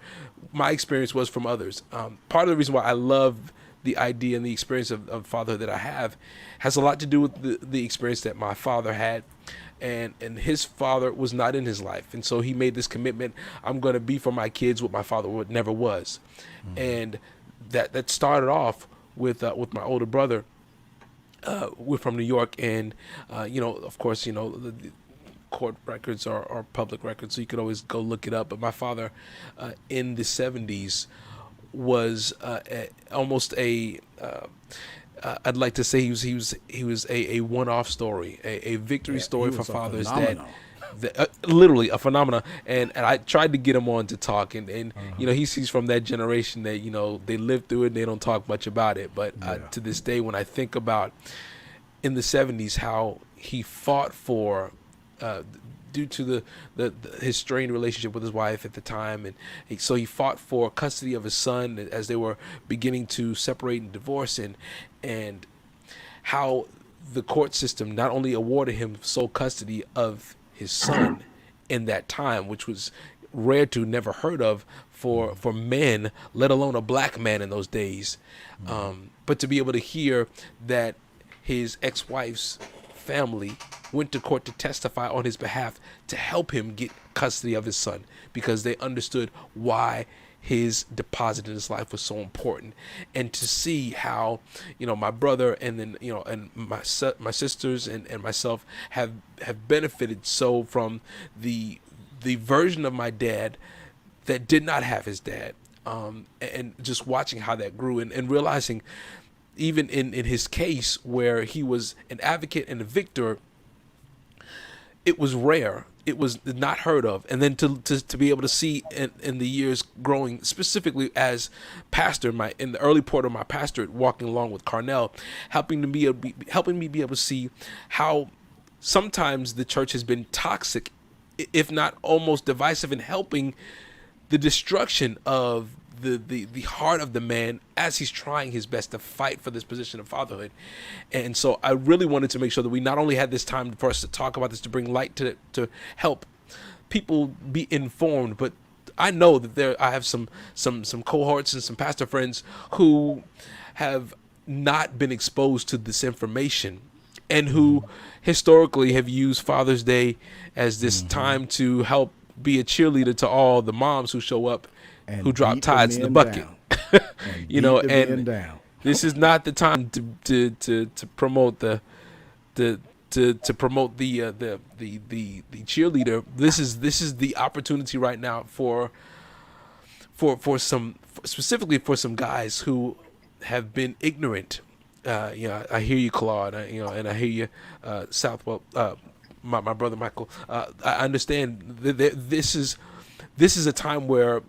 my experience was from others. Part of the reason why I love the idea and the experience of fatherhood that I have has a lot to do with the experience that my father had, and his father was not in his life, and so he made this commitment: I'm going to be for my kids what my father never was. And that started off with my older brother. We're from New York, and of course, the court records are public records, so you could always go look it up. But my father, in the 70s, was almost I'd like to say he was a one-off story, a victory story for fathers that literally a phenomenon. And I tried to get him on to talk, and he's from that generation that they lived through it and they don't talk much about it. But to this day, when I think about in the 70s how he fought for, due to his strained relationship with his wife at the time, and so he fought for custody of his son as they were beginning to separate and divorce, and how the court system not only awarded him sole custody of his son in that time, which was rare to, never heard of for men, let alone a black man in those days, but to be able to hear that his ex-wife's family went to court to testify on his behalf to help him get custody of his son because they understood why his deposit in his life was so important. And to see how, my brother and then, and my sisters and myself have benefited so from the version of my dad that did not have his dad, and just watching how that grew, and realizing even in his case where he was an advocate and a victor, it was rare. It was not heard of. And then to be able to see in the years growing, specifically as pastor, in the early part of my pastorate, walking along with Carnell, helping me be able to see how sometimes the church has been toxic, if not almost divisive, in helping the destruction of the heart of the man as he's trying his best to fight for this position of fatherhood. And so I really wanted to make sure that we not only had this time for us to talk about this, to bring light to help people be informed, but I know that I have some cohorts and some pastor friends who have not been exposed to this information, and who historically have used Father's Day as this time to help be a cheerleader to all the moms who show up, And who drop beat tides in the bucket. And down. This is not the time to promote the promote the cheerleader. This is the opportunity right now for some, specifically for some guys who have been ignorant. I hear you, Claude. And I hear you, Southwell. My brother Michael. I understand that this is a time where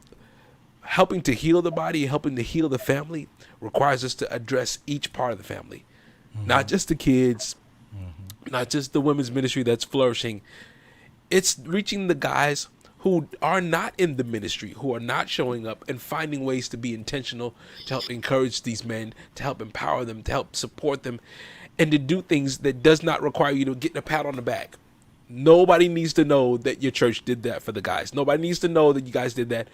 helping to heal the body, helping to heal the family, requires us to address each part of the family, not just the kids, not just the women's ministry that's flourishing. It's reaching the guys who are not in the ministry, who are not showing up, and finding ways to be intentional, to help encourage these men, to help empower them, to help support them, and to do things that does not require you to get a pat on the back. Nobody needs to know that your church did that for the guys. Nobody needs to know that you guys did that.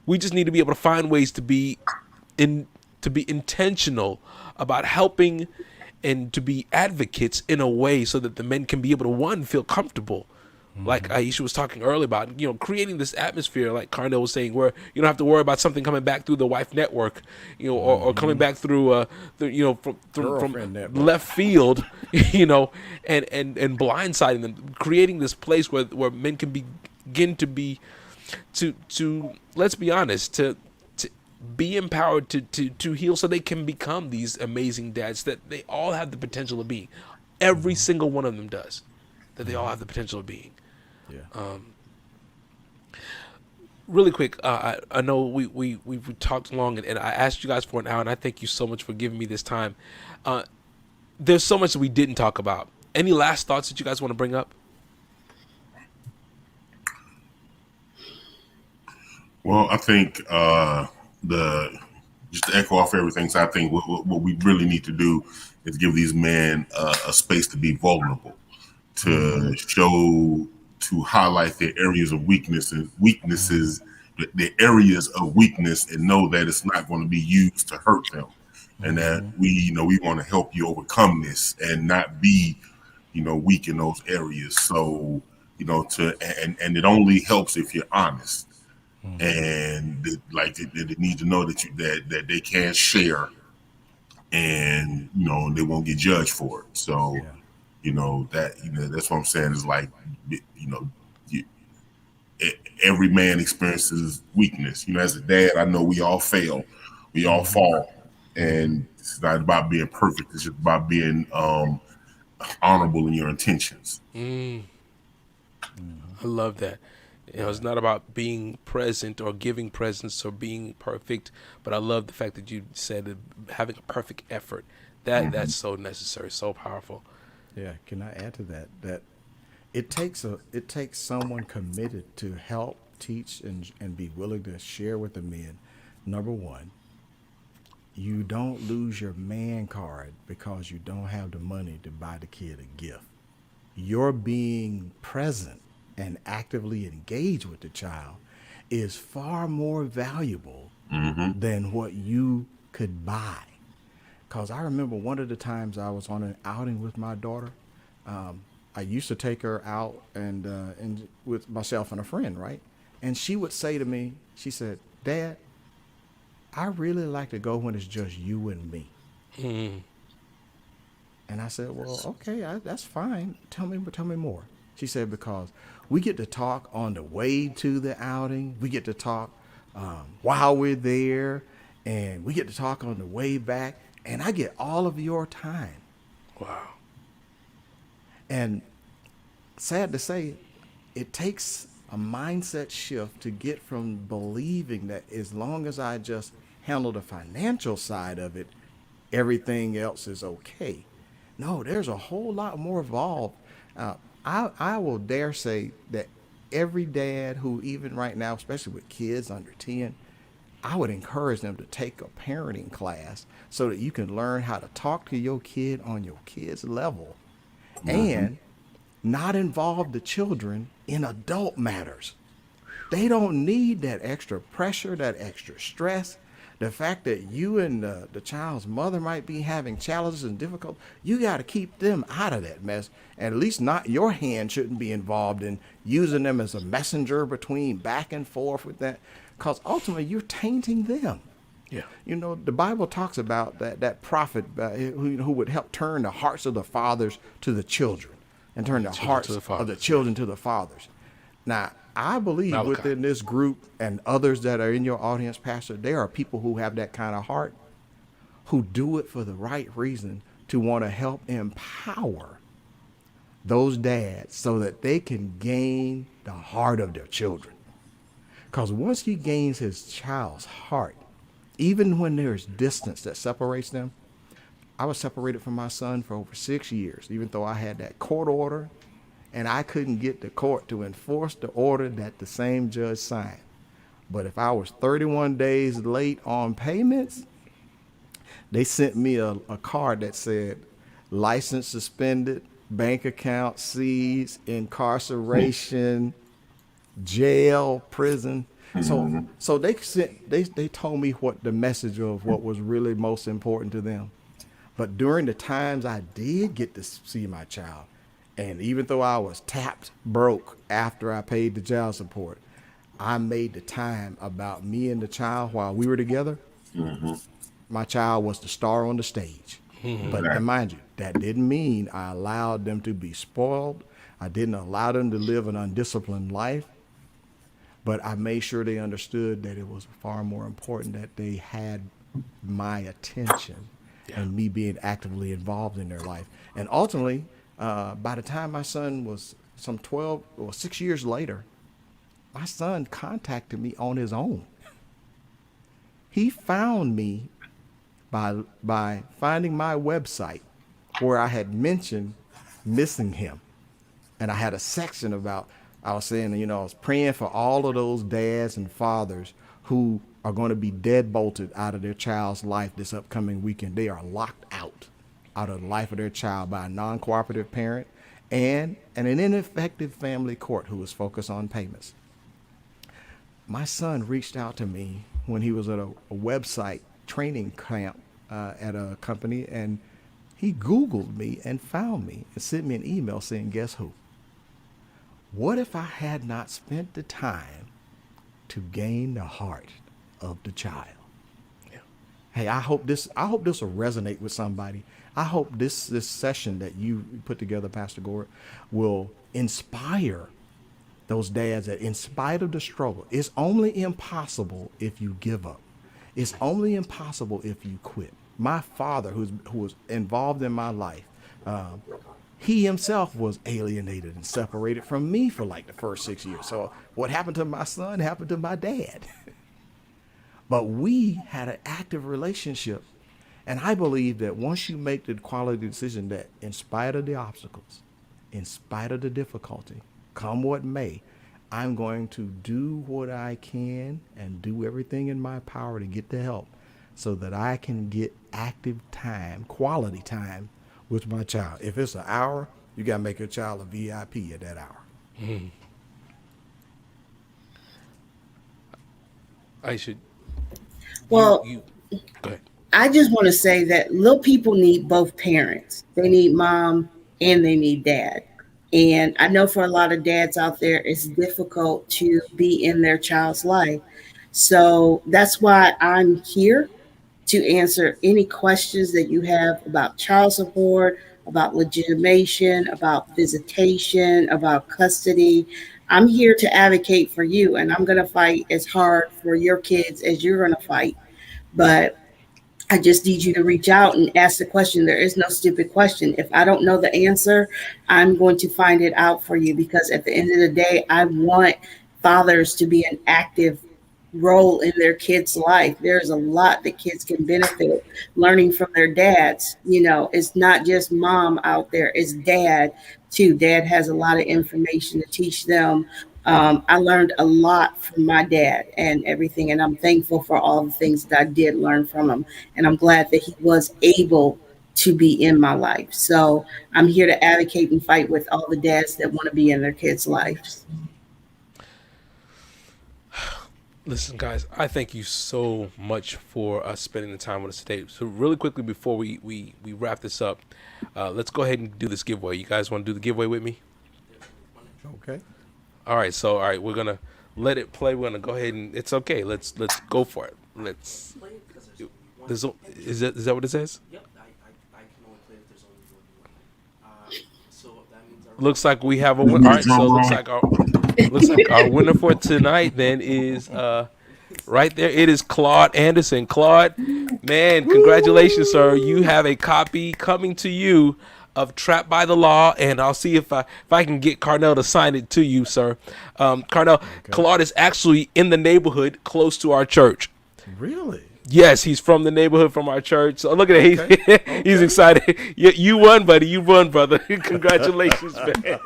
We just need to be able to find ways to be intentional about helping and to be advocates in a way so that the men can be able to, one, feel comfortable. Like Aisha was talking earlier about, creating this atmosphere, like Carnell was saying, where you don't have to worry about something coming back through the wife network, or coming back through, from network. left field, and blindsiding them, creating this place where men can begin to be, to let's be honest, to be empowered to heal, so they can become these amazing dads that they all have the potential of being. Every single one of them does. That they all have the potential of being. Yeah. Really quick, I know we've talked long, and I asked you guys for an hour, and I thank you so much for giving me this time. There's so much that we didn't talk about. Any last thoughts that you guys want to bring up? Well, I think just to echo off everything, so I think what we really need to do is give these men a space to be vulnerable, to show, to highlight their areas of weaknesses, their areas of weakness, and know that it's not going to be used to hurt them, and that we want to help you overcome this and not be, weak in those areas. So, and it only helps if you're honest, and they need to know that they can share, and they won't get judged for it. So. Yeah. That's what I'm saying is like, every man experiences weakness. As a dad, I know we all fail, we all fall, and it's not about being perfect. It's just about being honorable in your intentions. I love that. It's not about being present or giving presence or being perfect, but I love the fact that you said having a perfect effort. That's so necessary, so powerful. Yeah, can I add to that? That it takes someone committed to help, teach, and be willing to share with the men. Number one, you don't lose your man card because you don't have the money to buy the kid a gift. Your being present and actively engaged with the child is far more valuable than what you could buy. Because I remember one of the times I was on an outing with my daughter. I used to take her out and with myself and a friend, right? And she would say to me, she said, "Dad, I really like to go when it's just you and me." And I said, "Well, okay, that's fine. Tell me more." She said, "Because we get to talk on the way to the outing. We get to talk while we're there, and we get to talk on the way back. And I get all of your time." Wow. And sad to say, it takes a mindset shift to get from believing that as long as I just handle the financial side of it, everything else is okay. No, there's a whole lot more involved. I will dare say that every dad who, even right now, especially with kids under 10, I would encourage them to take a parenting class so that you can learn how to talk to your kid on your kid's level and not involve the children in adult matters. They don't need that extra pressure, that extra stress. The fact that you and the child's mother might be having challenges and difficulties, you got to keep them out of that mess. And at least not your hand shouldn't be involved in using them as a messenger between back and forth with that, because ultimately you're tainting them. Yeah. You know, the Bible talks about that prophet who would help turn the hearts of the fathers to the children and turn the hearts to the of fathers, the children to the fathers. Now, I believe Malachi. within this group and others that are in your audience, Pastor, there are people who have that kind of heart, who do it for the right reason, to want to help empower those dads so that they can gain the heart of their children. Because once he gains his child's heart, even when there's distance that separates them, I was separated from my son for over 6 years, even though I had that court order, and I couldn't get the court to enforce the order that the same judge signed. But if I was 31 days late on payments, they sent me a card that said license suspended, bank account seized, incarceration, jail, prison. So they told me what the message of what was really most important to them. But during the times I did get to see my child, and even though I was tapped broke after I paid the child support, I made the time about me and the child while we were together. My child was the star on the stage. But and mind you, that didn't mean I allowed them to be spoiled. I didn't allow them to live an undisciplined life. But I made sure they understood that it was far more important that they had my attention and me being actively involved in their life. And ultimately, by the time my son was some 12 or 6 years later, my son contacted me on his own. He found me by finding my website where I had mentioned missing him. And I had a section about, I was saying, you know, I was praying for all of those dads and fathers who are going to be dead bolted out of their child's life this upcoming weekend. They are locked out of the life of their child by a non-cooperative parent and an ineffective family court who was focused on payments. My son reached out to me when he was at a website training camp at a company, and he Googled me and found me and sent me an email saying, "Guess who? What if I had not spent the time to gain the heart of the child?" Yeah. Hey, I hope this will resonate with somebody. I hope this session that you put together, Pastor Gord, will inspire those dads that in spite of the struggle, it's only impossible if you give up. It's only impossible if you quit. My father, who was involved in my life, he himself was alienated and separated from me for like the first 6 years. So what happened to my son happened to my dad. But we had an active relationship. And I believe that once you make the quality decision that in spite of the obstacles, in spite of the difficulty, come what may, I'm going to do what I can and do everything in my power to get the help so that I can get active time, quality time with my child. If it's an hour, you got to make your child a VIP at that hour. I should. Well, You. Go ahead. I just want to say that little people need both parents. They need mom and they need dad. And I know for a lot of dads out there, it's difficult to be in their child's life. So that's why I'm here to answer any questions that you have about child support, about legitimation, about visitation, about custody. I'm here to advocate for you, and I'm going to fight as hard for your kids as you're going to fight. But I just need you to reach out and ask the question. There is no stupid question. If I don't know the answer, I'm going to find it out for you, because at the end of the day, I want fathers to be an active role in their kids' life. There's a lot that kids can benefit learning from their dads. You know, it's not just mom out there, it's dad too. Dad has a lot of information to teach them. I learned a lot from my dad and everything, and I'm thankful for all the things that I did learn from him. And I'm glad that he was able to be in my life. So I'm here to advocate and fight with all the dads that want to be in their kids' lives. Listen, guys, I thank you so much for spending the time with us today. So really quickly before we wrap this up, let's go ahead and do this giveaway. You guys want to do the giveaway with me? Okay. All right, we're gonna let it play. We're gonna go ahead and it's okay. Let's go for it. Let's. Is that what it says? Yep, I can only play if there's only one. So that means our Looks like we have a winner. All right, so looks like our winner for tonight then is right there. It is Claude Anderson. Claude, man, congratulations, sir. You have a copy coming to you of Trapped by the Law, and I'll see if I can get Carnell to sign it to you, sir. Carnell, okay. Claude is actually in the neighborhood close to our church. Really? Yes, he's from the neighborhood from our church. So look at it. Okay. He's excited. You won, buddy. You won, brother. Congratulations, man.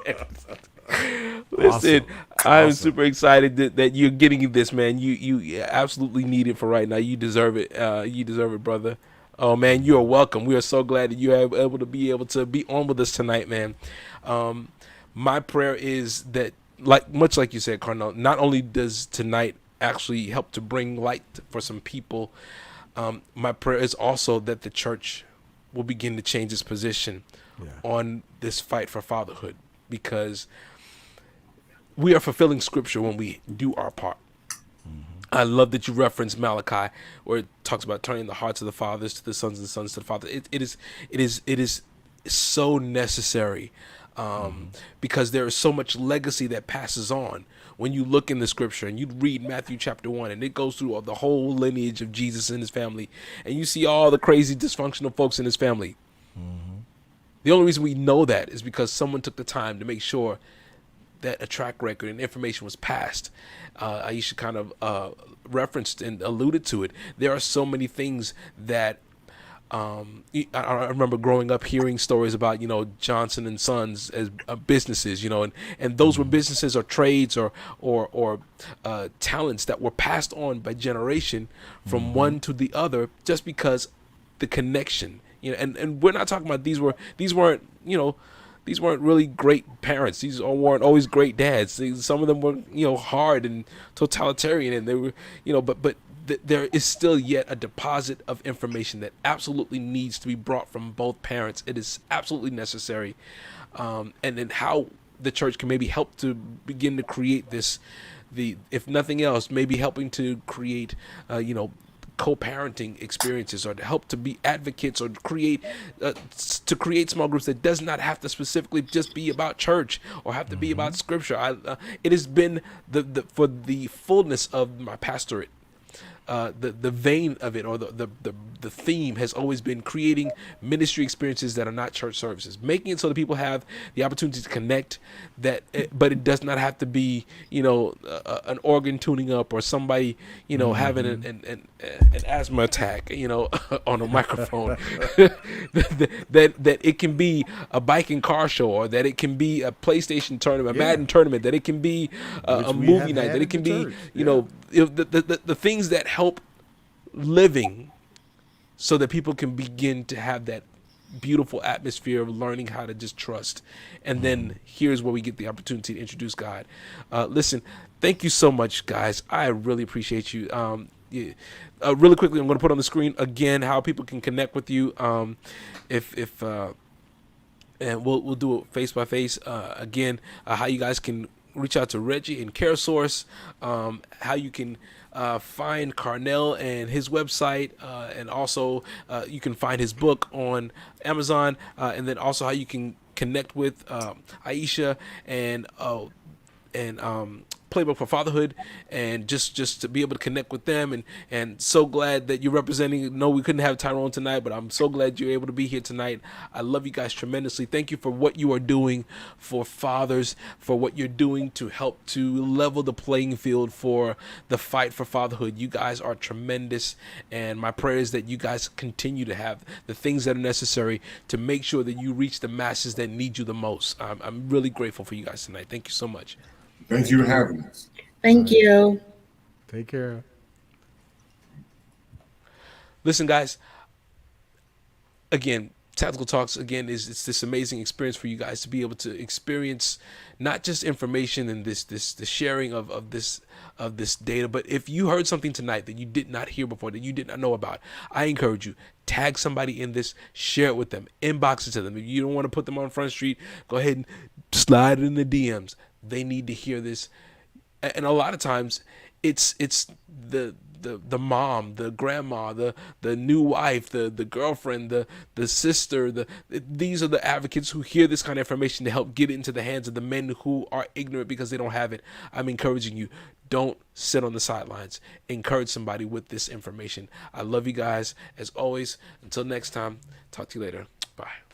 Listen, I'm super excited that you're getting this, man. You absolutely need it for right now. You deserve it. You deserve it, brother. Oh man, you are welcome. We are so glad that you are able to be on with us tonight, man. My prayer is that, much like you said, Carnell, not only does tonight actually help to bring light for some people, my prayer is also that the church will begin to change its position on this fight for fatherhood, because we are fulfilling scripture when we do our part. I love that you referenced Malachi, where it talks about turning the hearts of the fathers to the sons and the sons to the fathers. It is so necessary, because there is so much legacy that passes on. When you look in the scripture and you read Matthew chapter 1, and it goes through the whole lineage of Jesus and his family, and you see all the crazy dysfunctional folks in his family. The only reason we know that is because someone took the time to make sure that a track record and information was passed. Aisha kind of referenced and alluded to it. There are so many things that I remember growing up hearing stories about, Johnson and Sons as businesses, and those were businesses or trades or talents that were passed on by generation from one to the other, just because the connection, and we're not talking about these weren't really great parents. These weren't always great dads. Some of them were, hard and totalitarian, and they were, but there is still yet a deposit of information that absolutely needs to be brought from both parents. It is absolutely necessary. And then how the church can maybe help to begin to create if nothing else, maybe helping to create, co-parenting experiences, or to help to be advocates, or to create small groups that does not have to specifically just be about church or have to be about scripture. It has been for the fullness of my pastorate. The vein of it, or the theme has always been creating ministry experiences that are not church services, making it so that people have the opportunity to connect, but it does not have to be, an organ tuning up, or somebody, having an asthma attack, on a microphone. that it can be a bike and car show, or that it can be a PlayStation tournament, a Madden tournament, that it can be a movie night, that it can be, the things that help living so that people can begin to have that beautiful atmosphere of learning how to just trust. And then here's where we get the opportunity to introduce God. Listen, thank you so much, guys. I really appreciate you. Yeah. Really quickly, I'm going to put on the screen again how people can connect with you. If and we'll do it face by face again. How you guys can reach out to Reggie and CareSource. How you can find Carnell and his website, and also you can find his book on Amazon, and then also how you can connect with Aisha and Playbook for Fatherhood, and just to be able to connect with them. And so glad that you're representing. No, we couldn't have Tyrone tonight, but I'm so glad you're able to be here tonight. I love you guys tremendously. Thank you for what you are doing for fathers, for what you're doing to help to level the playing field for the fight for fatherhood. You guys are tremendous, and my prayer is that you guys continue to have the things that are necessary to make sure that you reach the masses that need you the most. I'm really grateful for you guys tonight. Thank you so much. Thank you for having us. Thank you. Take care. Listen, guys, again, Tactical Talks again is it's this amazing experience for you guys to be able to experience not just information and this the sharing of this data, but if you heard something tonight that you did not hear before, that you did not know about, I encourage you, tag somebody in this, share it with them, inbox it to them. If you don't want to put them on Front Street, go ahead and slide it in the DMs. They need to hear this. And a lot of times it's the mom, the grandma, the new wife, the girlfriend, the sister, these are the advocates who hear this kind of information to help get it into the hands of the men who are ignorant because they don't have it. I'm encouraging you, don't sit on the sidelines. Encourage somebody with this information. I love you guys as always. Until next time, talk to you later. Bye.